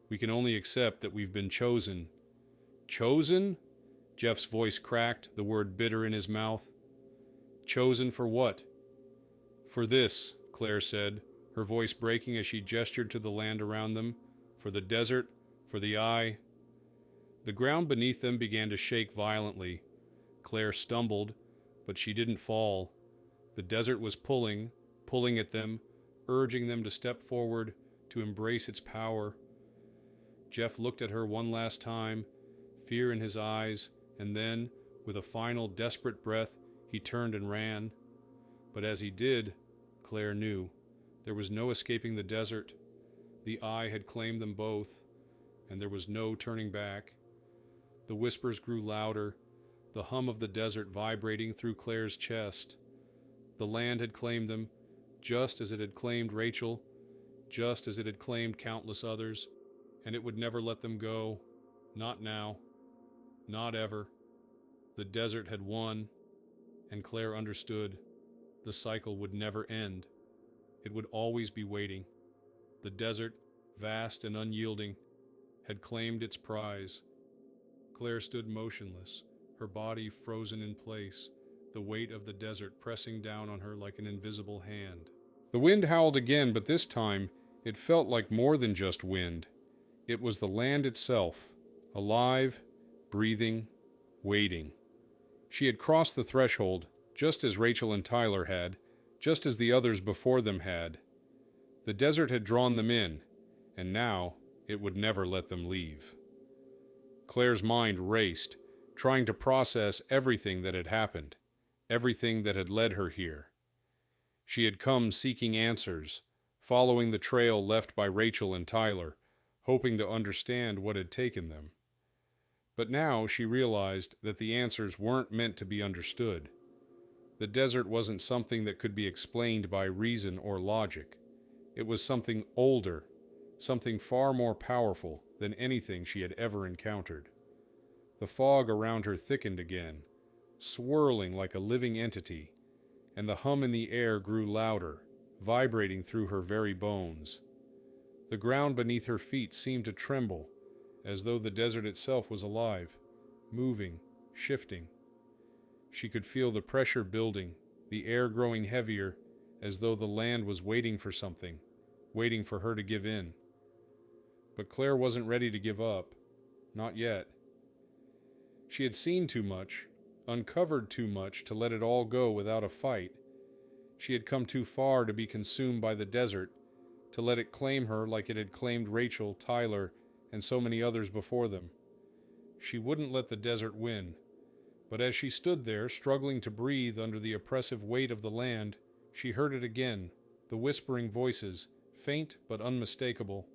We can only accept that we've been chosen. Chosen? Jeff's voice cracked, the word bitter in his mouth. Chosen for what? For this, Claire said, her voice breaking as she gestured to the land around them, for the desert, for the eye. The ground beneath them began to shake violently. Claire stumbled, but she didn't fall. The desert was pulling at them, urging them to step forward, to embrace its power. Jeff looked at her one last time, fear in his eyes, and then, with a final desperate breath, he turned and ran. But as he did, Claire knew, there was no escaping the desert. The eye had claimed them both, and there was no turning back. The whispers grew louder, the hum of the desert vibrating through Claire's chest. The land had claimed them, just as it had claimed Rachel, just as it had claimed countless others, and it would never let them go. Not now. Not ever. The desert had won, and Claire understood. The cycle would never end. It would always be waiting. The desert, vast and unyielding, had claimed its prize. Claire stood motionless, her body frozen in place, the weight of the desert pressing down on her like an invisible hand. The wind howled again, but this time it felt like more than just wind. It was the land itself, alive, breathing, waiting. She had crossed the threshold, just as Rachel and Tyler had, just as the others before them had. The desert had drawn them in, and now it would never let them leave. Claire's mind raced, trying to process everything that had happened, everything that had led her here. She had come seeking answers, following the trail left by Rachel and Tyler, hoping to understand what had taken them. But now she realized that the answers weren't meant to be understood. The desert wasn't something that could be explained by reason or logic. It was something older, something far more powerful than anything she had ever encountered. The fog around her thickened again, swirling like a living entity, and the hum in the air grew louder, vibrating through her very bones. The ground beneath her feet seemed to tremble, as though the desert itself was alive, moving, shifting. She could feel the pressure building, the air growing heavier, as though the land was waiting for something, waiting for her to give in. But Claire wasn't ready to give up. Not yet. She had seen too much, uncovered too much to let it all go without a fight. She had come too far to be consumed by the desert, to let it claim her like it had claimed Rachel, Tyler, and so many others before them. She wouldn't let the desert win. But as she stood there, struggling to breathe under the oppressive weight of the land, she heard it again, the whispering voices, faint but unmistakable.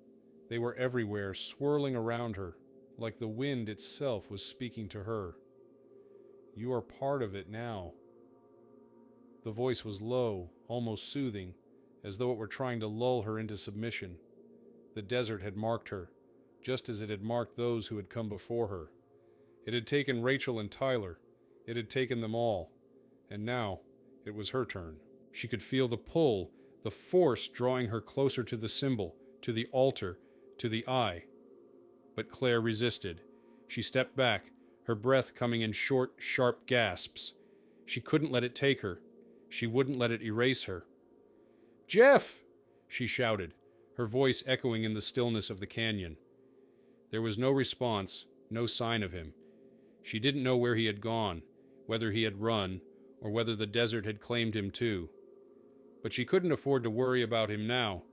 They were everywhere, swirling around her, like the wind itself was speaking to her. You are part of it now. The voice was low, almost soothing, as though it were trying to lull her into submission. The desert had marked her, just as it had marked those who had come before her. It had taken Rachel and Tyler. It had taken them all. And now, it was her turn. She could feel the pull, the force drawing her closer to the symbol, to the altar, to the eye. But Claire resisted. She stepped back, her breath coming in short, sharp gasps. She couldn't let it take her. She wouldn't let it erase her. "Jeff!" she shouted, her voice echoing in the stillness of the canyon. There was no response, no sign of him. She didn't know where he had gone, whether he had run, or whether the desert had claimed him too. But she couldn't afford to worry about him now.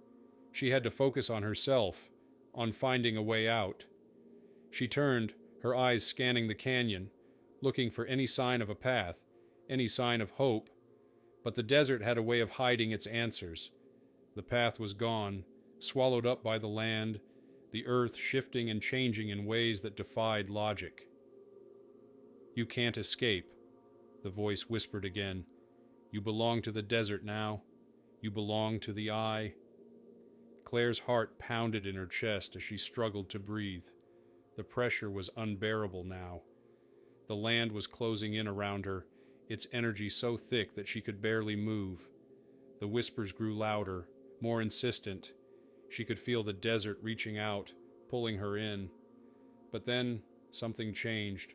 She had to focus on herself, on finding a way out. She turned, her eyes scanning the canyon, looking for any sign of a path, any sign of hope. But the desert had a way of hiding its answers. The path was gone, swallowed up by the land, the earth shifting and changing in ways that defied logic. "You can't escape," the voice whispered again. "You belong to the desert now. You belong to the eye." Claire's heart pounded in her chest as she struggled to breathe. The pressure was unbearable now. The land was closing in around her, its energy so thick that she could barely move. The whispers grew louder, more insistent. She could feel the desert reaching out, pulling her in. But then something changed.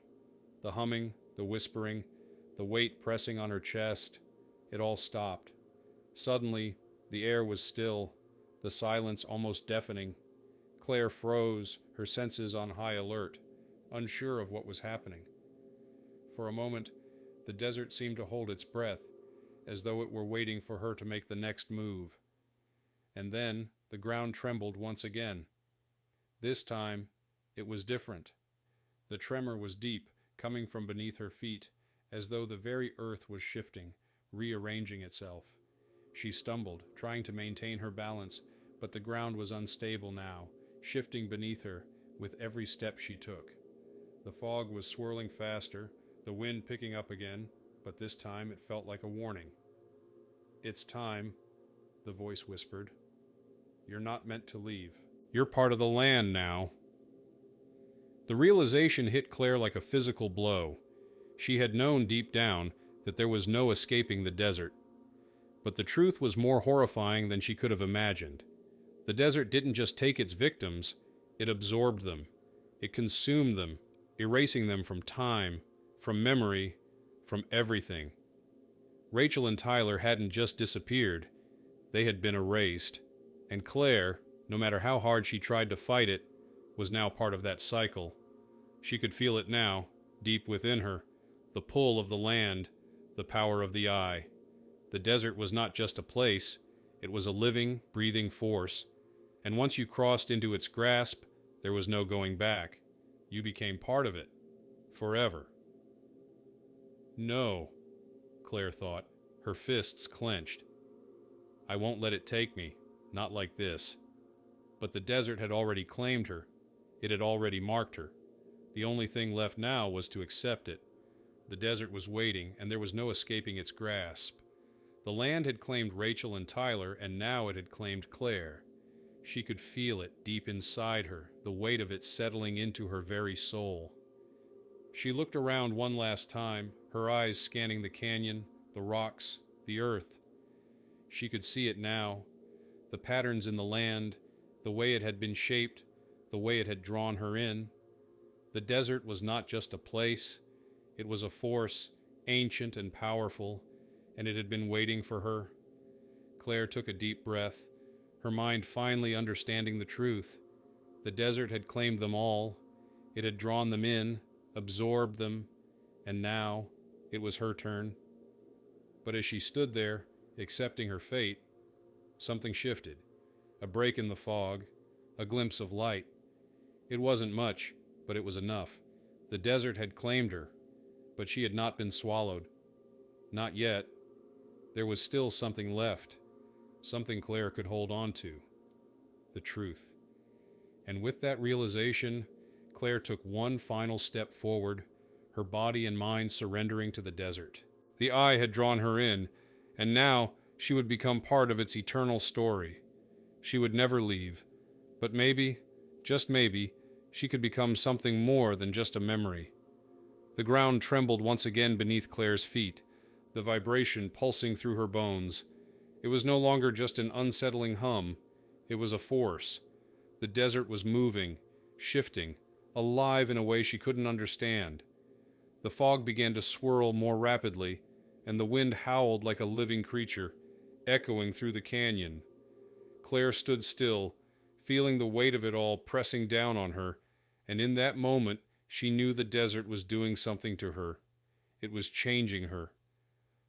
The humming, the whispering, the weight pressing on her chest, it all stopped. Suddenly, the air was still, the silence almost deafening. Claire froze, her senses on high alert, unsure of what was happening. For a moment, the desert seemed to hold its breath, as though it were waiting for her to make the next move. And then the ground trembled once again. This time, it was different. The tremor was deep, coming from beneath her feet, as though the very earth was shifting, rearranging itself. She stumbled, trying to maintain her balance, but the ground was unstable now, shifting beneath her with every step she took. The fog was swirling faster, the wind picking up again, but this time it felt like a warning. "It's time," the voice whispered. "You're not meant to leave. You're part of the land now." The realization hit Claire like a physical blow. She had known deep down that there was no escaping the desert. But the truth was more horrifying than she could have imagined. The desert didn't just take its victims, it absorbed them. It consumed them, erasing them from time, from memory, from everything. Rachel and Tyler hadn't just disappeared, they had been erased. And Claire, no matter how hard she tried to fight it, was now part of that cycle. She could feel it now, deep within her, the pull of the land, the power of the eye. The desert was not just a place, it was a living, breathing force. And once you crossed into its grasp, there was no going back. You became part of it. Forever. "No," Claire thought, her fists clenched. "I won't let it take me. Not like this." But the desert had already claimed her. It had already marked her. The only thing left now was to accept it. The desert was waiting, and there was no escaping its grasp. The land had claimed Rachel and Tyler, and now it had claimed Claire. She could feel it deep inside her, the weight of it settling into her very soul. She looked around one last time, her eyes scanning the canyon, the rocks, the earth. She could see it now, the patterns in the land, the way it had been shaped, the way it had drawn her in. The desert was not just a place, it was a force, ancient and powerful, and it had been waiting for her. Claire took a deep breath, her mind finally understanding the truth. The desert had claimed them all. It had drawn them in, absorbed them, and now it was her turn. But as she stood there, accepting her fate, something shifted. A break in the fog, a glimpse of light. It wasn't much, but it was enough. The desert had claimed her, but she had not been swallowed. Not yet. There was still something left, something Claire could hold on to. The truth. And with that realization, Claire took one final step forward, her body and mind surrendering to the desert. The eye had drawn her in, and now she would become part of its eternal story. She would never leave, but maybe, just maybe, she could become something more than just a memory. The ground trembled once again beneath Claire's feet, the vibration pulsing through her bones. It was no longer just an unsettling hum, it was a force. The desert was moving, shifting, alive in a way she couldn't understand. The fog began to swirl more rapidly, and the wind howled like a living creature, echoing through the canyon. Claire stood still, feeling the weight of it all pressing down on her, and in that moment she knew the desert was doing something to her. It was changing her.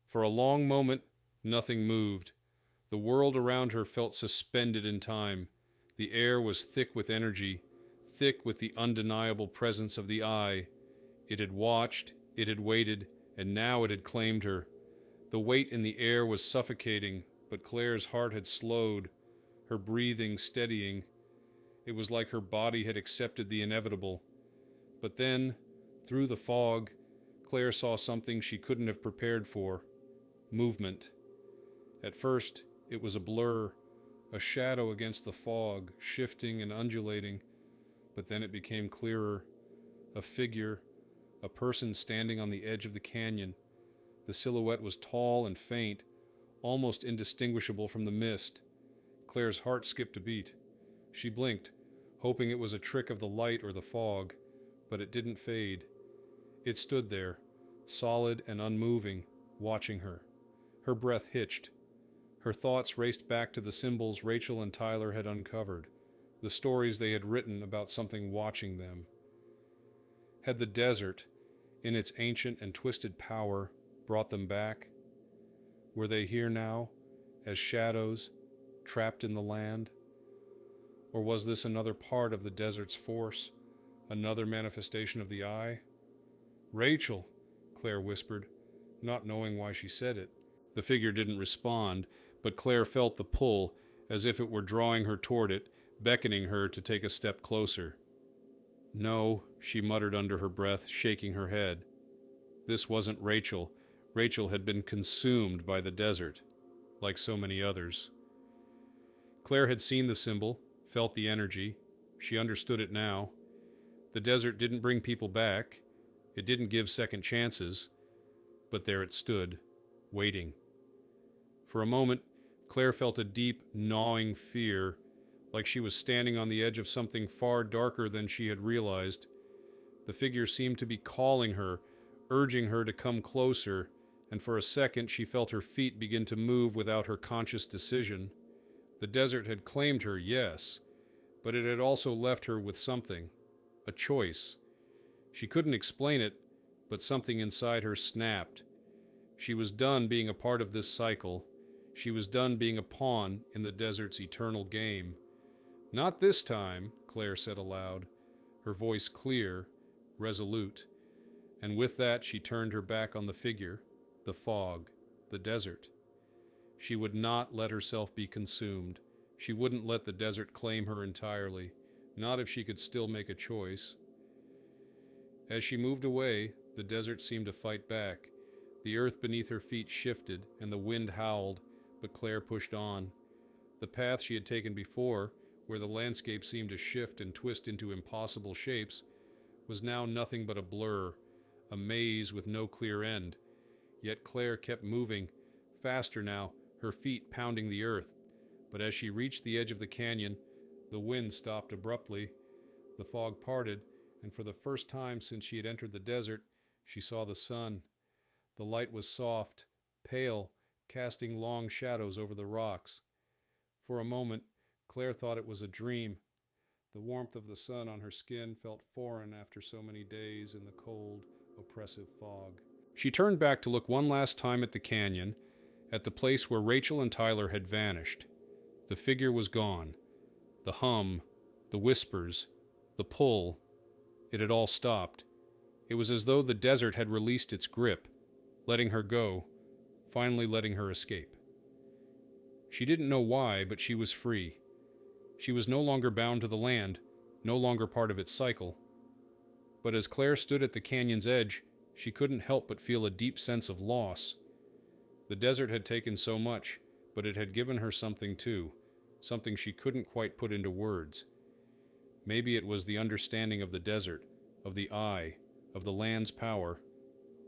For a long moment, nothing moved. The world around her felt suspended in time. The air was thick with energy, thick with the undeniable presence of the eye. It had watched, it had waited, and now it had claimed her. The weight in the air was suffocating, but Claire's heart had slowed, her breathing steadying. It was like her body had accepted the inevitable. But then, through the fog, Claire saw something she couldn't have prepared for. Movement. At first, it was a blur, a shadow against the fog, shifting and undulating, but then it became clearer. A figure, a person standing on the edge of the canyon. The silhouette was tall and faint, almost indistinguishable from the mist. Claire's heart skipped a beat. She blinked, hoping it was a trick of the light or the fog, but it didn't fade. It stood there, solid and unmoving, watching her. Her breath hitched. Her thoughts raced back to the symbols Rachel and Tyler had uncovered, the stories they had written about something watching them. Had the desert, in its ancient and twisted power, brought them back? Were they here now, as shadows, trapped in the land? Or was this another part of the desert's force, another manifestation of the eye? "Rachel," Claire whispered, not knowing why she said it. The figure didn't respond, but Claire felt the pull, as if it were drawing her toward it, beckoning her to take a step closer. "No," she muttered under her breath, shaking her head. This wasn't Rachel. Rachel had been consumed by the desert, like so many others. Claire had seen the symbol, felt the energy. She understood it now. The desert didn't bring people back. It didn't give second chances. But there it stood, waiting. For a moment, Claire felt a deep, gnawing fear, like she was standing on the edge of something far darker than she had realized. The figure seemed to be calling her, urging her to come closer, and for a second she felt her feet begin to move without her conscious decision. The desert had claimed her, yes, but it had also left her with something, a choice. She couldn't explain it, but something inside her snapped. She was done being a part of this cycle. She was done being a pawn in the desert's eternal game. "Not this time," Claire said aloud, her voice clear, resolute. And with that she turned her back on the figure, the fog, the desert. She would not let herself be consumed. She wouldn't let the desert claim her entirely, not if she could still make a choice. As she moved away, the desert seemed to fight back. The earth beneath her feet shifted, and the wind howled, but Claire pushed on. The path she had taken before, where the landscape seemed to shift and twist into impossible shapes, was now nothing but a blur, a maze with no clear end. Yet Claire kept moving, faster now, her feet pounding the earth. But as she reached the edge of the canyon, the wind stopped abruptly, the fog parted, and for the first time since she had entered the desert, she saw the sun. The light was soft, pale, casting long shadows over the rocks. For a moment, Claire thought it was a dream. The warmth of the sun on her skin felt foreign after so many days in the cold, oppressive fog. She turned back to look one last time at the canyon, at the place where Rachel and Tyler had vanished. The figure was gone. The hum, the whispers, the pull, it had all stopped. It was as though the desert had released its grip, letting her go, finally letting her escape. She didn't know why, but she was free. She was no longer bound to the land, no longer part of its cycle. But as Claire stood at the canyon's edge, she couldn't help but feel a deep sense of loss. The desert had taken so much, but it had given her something too, something she couldn't quite put into words. Maybe it was the understanding of the desert, of the eye, of the land's power,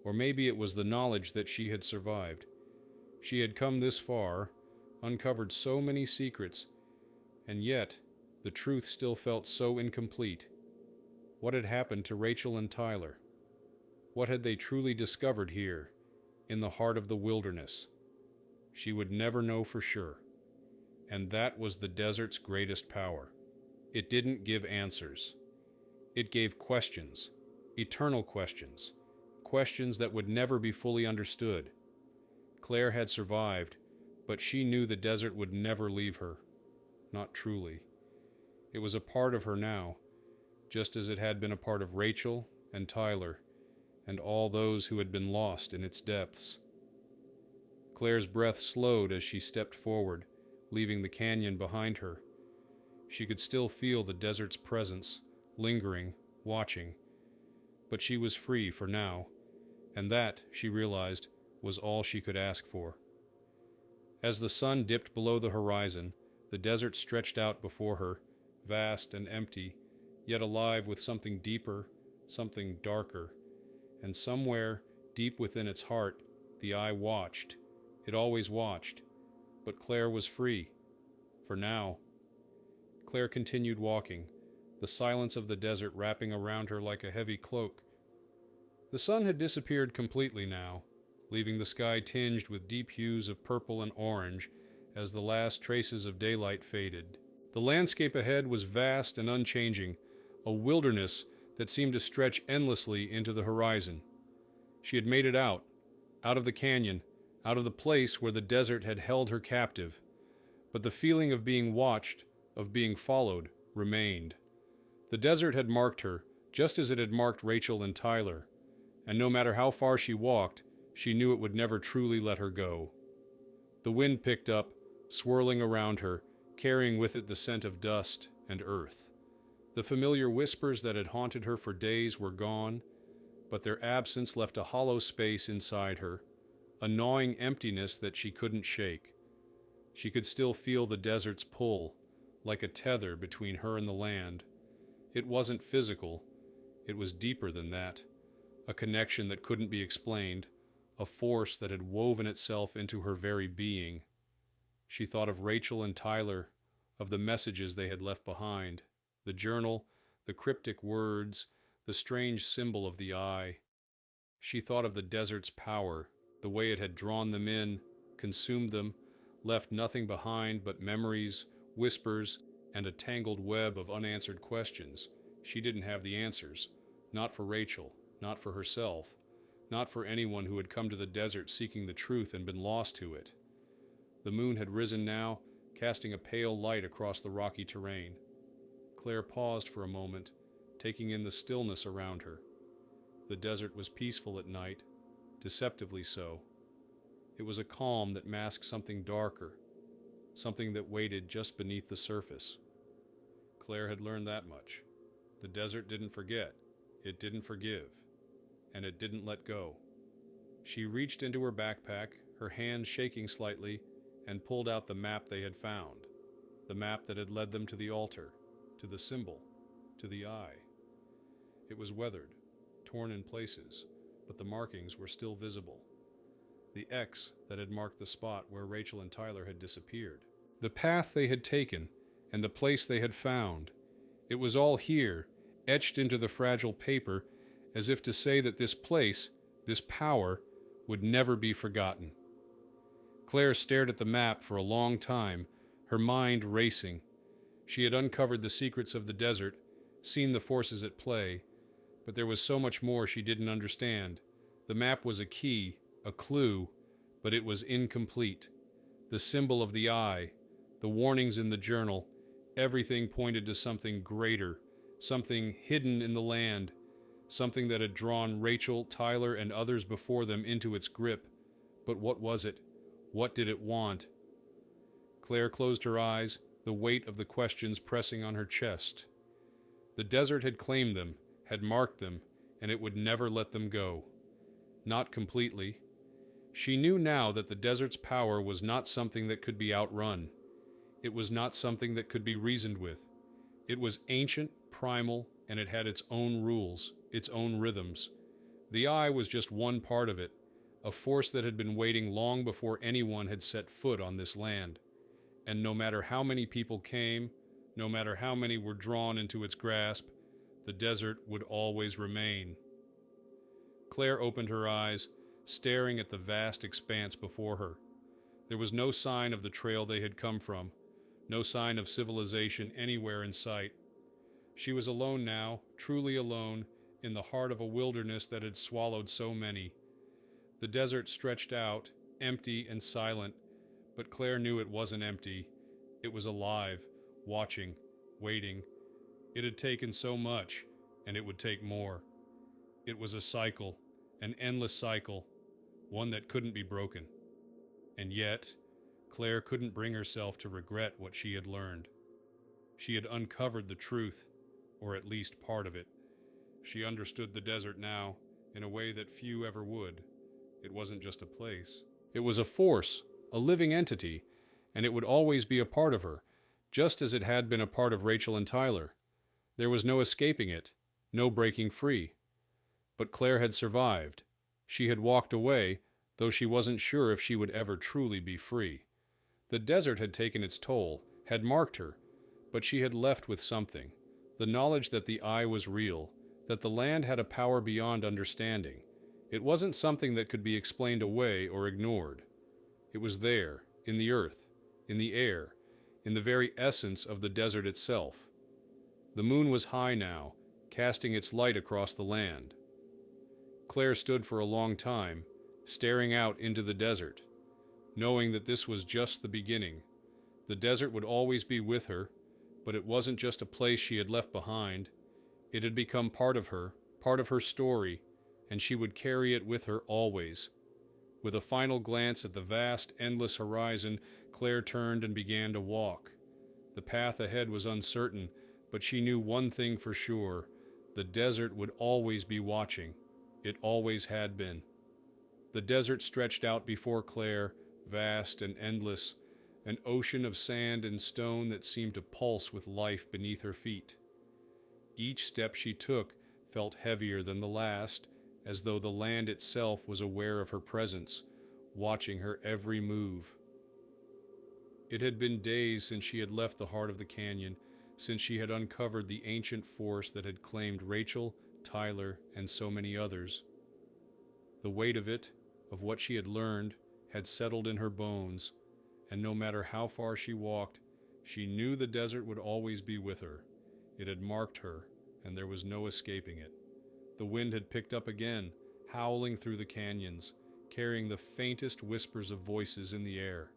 or maybe it was the knowledge that she had survived. She had come this far, uncovered so many secrets, and yet the truth still felt so incomplete. What had happened to Rachel and Tyler? What had they truly discovered here, in the heart of the wilderness? She would never know for sure. And that was the desert's greatest power. It didn't give answers. It gave questions, eternal questions, questions that would never be fully understood. Claire had survived, but she knew the desert would never leave her. Not truly. It was a part of her now, just as it had been a part of Rachel and Tyler, and all those who had been lost in its depths. Claire's breath slowed as she stepped forward, leaving the canyon behind her. She could still feel the desert's presence, lingering, watching. But she was free for now, and that, she realized, was all she could ask for. As the sun dipped below the horizon, the desert stretched out before her, vast and empty, yet alive with something deeper, something darker. And somewhere, deep within its heart, the eye watched. It always watched. But Claire was free. For now. Claire continued walking, the silence of the desert wrapping around her like a heavy cloak. The sun had disappeared completely now, leaving the sky tinged with deep hues of purple and orange as the last traces of daylight faded. The landscape ahead was vast and unchanging, a wilderness that seemed to stretch endlessly into the horizon. She had made it out of the canyon, out of the place where the desert had held her captive. But the feeling of being watched, of being followed, remained. The desert had marked her, just as it had marked Rachel and Tyler, and no matter how far she walked, she knew it would never truly let her go. The wind picked up, swirling around her, carrying with it the scent of dust and earth. The familiar whispers that had haunted her for days were gone, but their absence left a hollow space inside her, a gnawing emptiness that she couldn't shake. She could still feel the desert's pull, like a tether between her and the land. It wasn't physical, it was deeper than that, a connection that couldn't be explained, a force that had woven itself into her very being. She thought of Rachel and Tyler, of the messages they had left behind, the journal, the cryptic words, the strange symbol of the eye. She thought of the desert's power, the way it had drawn them in, consumed them, left nothing behind but memories, whispers, and a tangled web of unanswered questions. She didn't have the answers, not for Rachel, not for herself, not for anyone who had come to the desert seeking the truth and been lost to it. The moon had risen now, casting a pale light across the rocky terrain. Claire paused for a moment, taking in the stillness around her. The desert was peaceful at night, deceptively so. It was a calm that masked something darker, something that waited just beneath the surface. Claire had learned that much. The desert didn't forget, it didn't forgive, and it didn't let go. She reached into her backpack, her hand shaking slightly, and pulled out the map they had found, the map that had led them to the altar, to the symbol, to the eye. It was weathered, torn in places, but the markings were still visible. The X that had marked the spot where Rachel and Tyler had disappeared. The path they had taken, and the place they had found. It was all here, etched into the fragile paper, as if to say that this place, this power, would never be forgotten. Claire stared at the map for a long time, her mind racing. She had uncovered the secrets of the desert, seen the forces at play, but there was so much more she didn't understand. The map was a key, a clue, but it was incomplete. The symbol of the eye, the warnings in the journal, everything pointed to something greater, something hidden in the land, something that had drawn Rachel, Tyler, and others before them into its grip. But what was it? What did it want? Claire closed her eyes, the weight of the questions pressing on her chest. The desert had claimed them, had marked them, and it would never let them go. Not completely. She knew now that the desert's power was not something that could be outrun. It was not something that could be reasoned with. It was ancient, primal, and it had its own rules, its own rhythms. The eye was just one part of it, a force that had been waiting long before anyone had set foot on this land. And no matter how many people came, no matter how many were drawn into its grasp, the desert would always remain. Claire opened her eyes, staring at the vast expanse before her. There was no sign of the trail they had come from, no sign of civilization anywhere in sight. She was alone now, truly alone, in the heart of a wilderness that had swallowed so many. The desert stretched out, empty and silent, but Claire knew it wasn't empty. It was alive, watching, waiting. It had taken so much, and it would take more. It was a cycle, an endless cycle, one that couldn't be broken. And yet, Claire couldn't bring herself to regret what she had learned. She had uncovered the truth, or at least part of it. She understood the desert now, in a way that few ever would. It wasn't just a place. It was a force, a living entity, and it would always be a part of her, just as it had been a part of Rachel and Tyler. There was no escaping it, no breaking free. But Claire had survived. She had walked away, though she wasn't sure if she would ever truly be free. The desert had taken its toll, had marked her, but she had left with something. The knowledge that the eye was real, that the land had a power beyond understanding. It wasn't something that could be explained away or ignored. It was there, in the earth, in the air, in the very essence of the desert itself. The moon was high now, casting its light across the land. Claire stood for a long time, staring out into the desert, knowing that this was just the beginning. The desert would always be with her, but it wasn't just a place she had left behind. It had become part of her story, and she would carry it with her always. With a final glance at the vast, endless horizon, Claire turned and began to walk. The path ahead was uncertain, but she knew one thing for sure. The desert would always be watching. It always had been. The desert stretched out before Claire, vast and endless, an ocean of sand and stone that seemed to pulse with life beneath her feet. Each step she took felt heavier than the last, as though the land itself was aware of her presence, watching her every move. It had been days since she had left the heart of the canyon, since she had uncovered the ancient force that had claimed Rachel, Tyler, and so many others. The weight of it, of what she had learned, had settled in her bones, and no matter how far she walked, she knew the desert would always be with her. It had marked her, and there was no escaping it. The wind had picked up again, howling through the canyons, carrying the faintest whispers of voices in the air.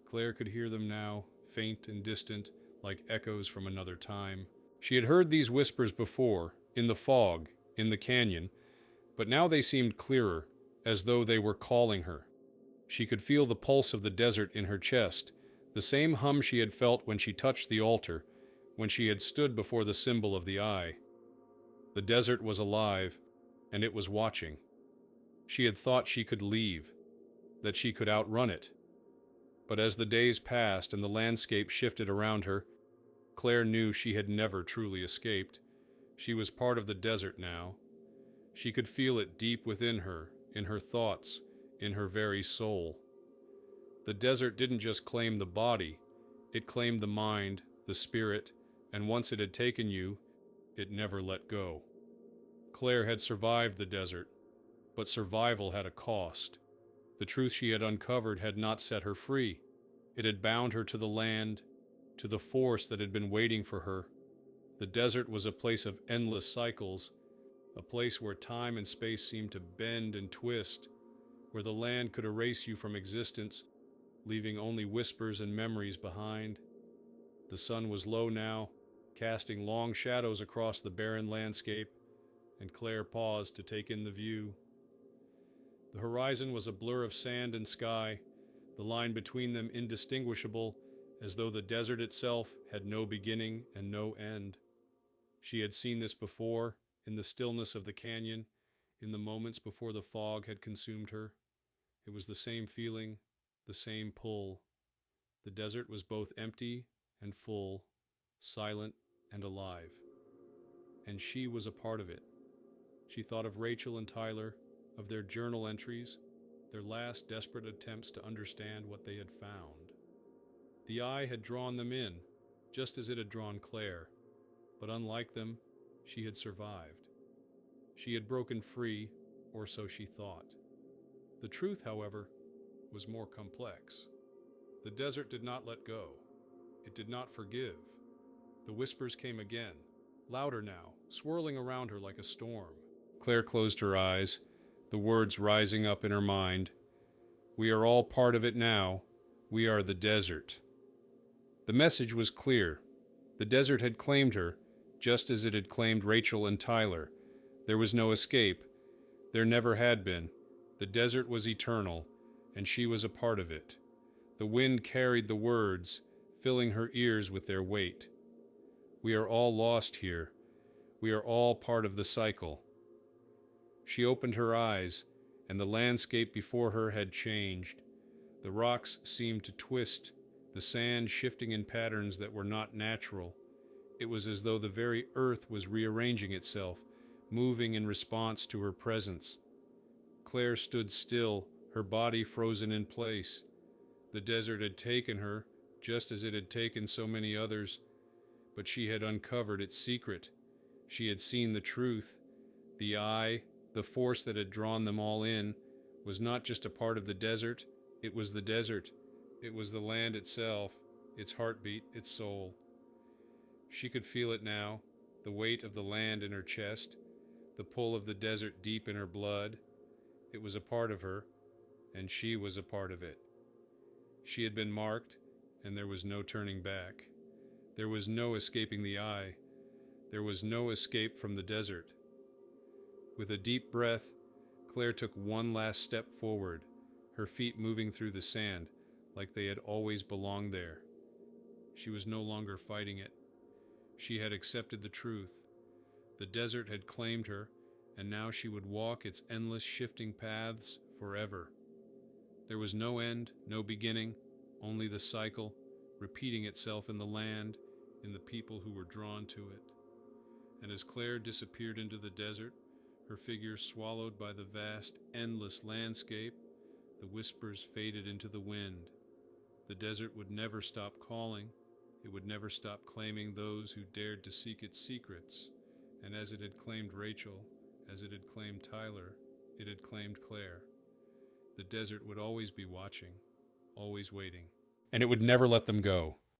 Claire could hear them now, faint and distant, like echoes from another time. She had heard these whispers before, in the fog, in the canyon, but now they seemed clearer, as though they were calling her. She could feel the pulse of the desert in her chest, The same hum she had felt when she touched the altar, when she had stood before the symbol of the eye. The desert was alive, and it was watching. She had thought she could leave, that she could outrun it. But as the days passed and the landscape shifted around her, Claire knew she had never truly escaped. She was part of the desert now. She could feel it deep within her, in her thoughts, in her very soul. The desert didn't just claim the body, it claimed the mind, the spirit, and once it had taken you, it never let go. Claire had survived the desert, but survival had a cost. The truth she had uncovered had not set her free. It had bound her to the land, to the force that had been waiting for her. The desert was a place of endless cycles, a place where time and space seemed to bend and twist, where the land could erase you from existence, leaving only whispers and memories behind. The sun was low now, casting long shadows across the barren landscape, and Claire paused to take in the view. The horizon was a blur of sand and sky, the line between them indistinguishable, as though the desert itself had no beginning and no end. She had seen this before, in the stillness of the canyon, in the moments before the fog had consumed her. It was the same feeling, the same pull. The desert was both empty and full, silent and alive. And she was a part of it. She thought of Rachel and Tyler, of their journal entries, their last desperate attempts to understand what they had found. The eye had drawn them in, just as it had drawn Claire, but unlike them, she had survived. She had broken free, or so she thought. The truth, however, was more complex. The desert did not let go. It did not forgive. The whispers came again, louder now, swirling around her like a storm. Claire closed her eyes, the words rising up in her mind. We are all part of it now. We are the desert. The message was clear. The desert had claimed her, just as it had claimed Rachel and Tyler. There was no escape. There never had been. The desert was eternal, and she was a part of it. The wind carried the words, filling her ears with their weight. We are all lost here. We are all part of the cycle. She opened her eyes, and the landscape before her had changed. The rocks seemed to twist, the sand shifting in patterns that were not natural. It was as though the very earth was rearranging itself, moving in response to her presence. Claire stood still, her body frozen in place. The desert had taken her, just as it had taken so many others, but she had uncovered its secret. She had seen the truth. The eye, the force that had drawn them all in, was not just a part of the desert, it was the desert. It was the land itself, its heartbeat, its soul. She could feel it now, the weight of the land in her chest, the pull of the desert deep in her blood. It was a part of her, and she was a part of it. She had been marked, and there was no turning back. There was no escaping the eye. There was no escape from the desert. With a deep breath, Claire took one last step forward, her feet moving through the sand like they had always belonged there. She was no longer fighting it. She had accepted the truth. The desert had claimed her, and now she would walk its endless shifting paths forever. There was no end, no beginning, only the cycle, repeating itself in the land, in the people who were drawn to it. And as Claire disappeared into the desert, her figure swallowed by the vast, endless landscape, the whispers faded into the wind. The desert would never stop calling. It would never stop claiming those who dared to seek its secrets. And as it had claimed Rachel, as it had claimed Tyler, it had claimed Claire. The desert would always be watching, always waiting. And it would never let them go.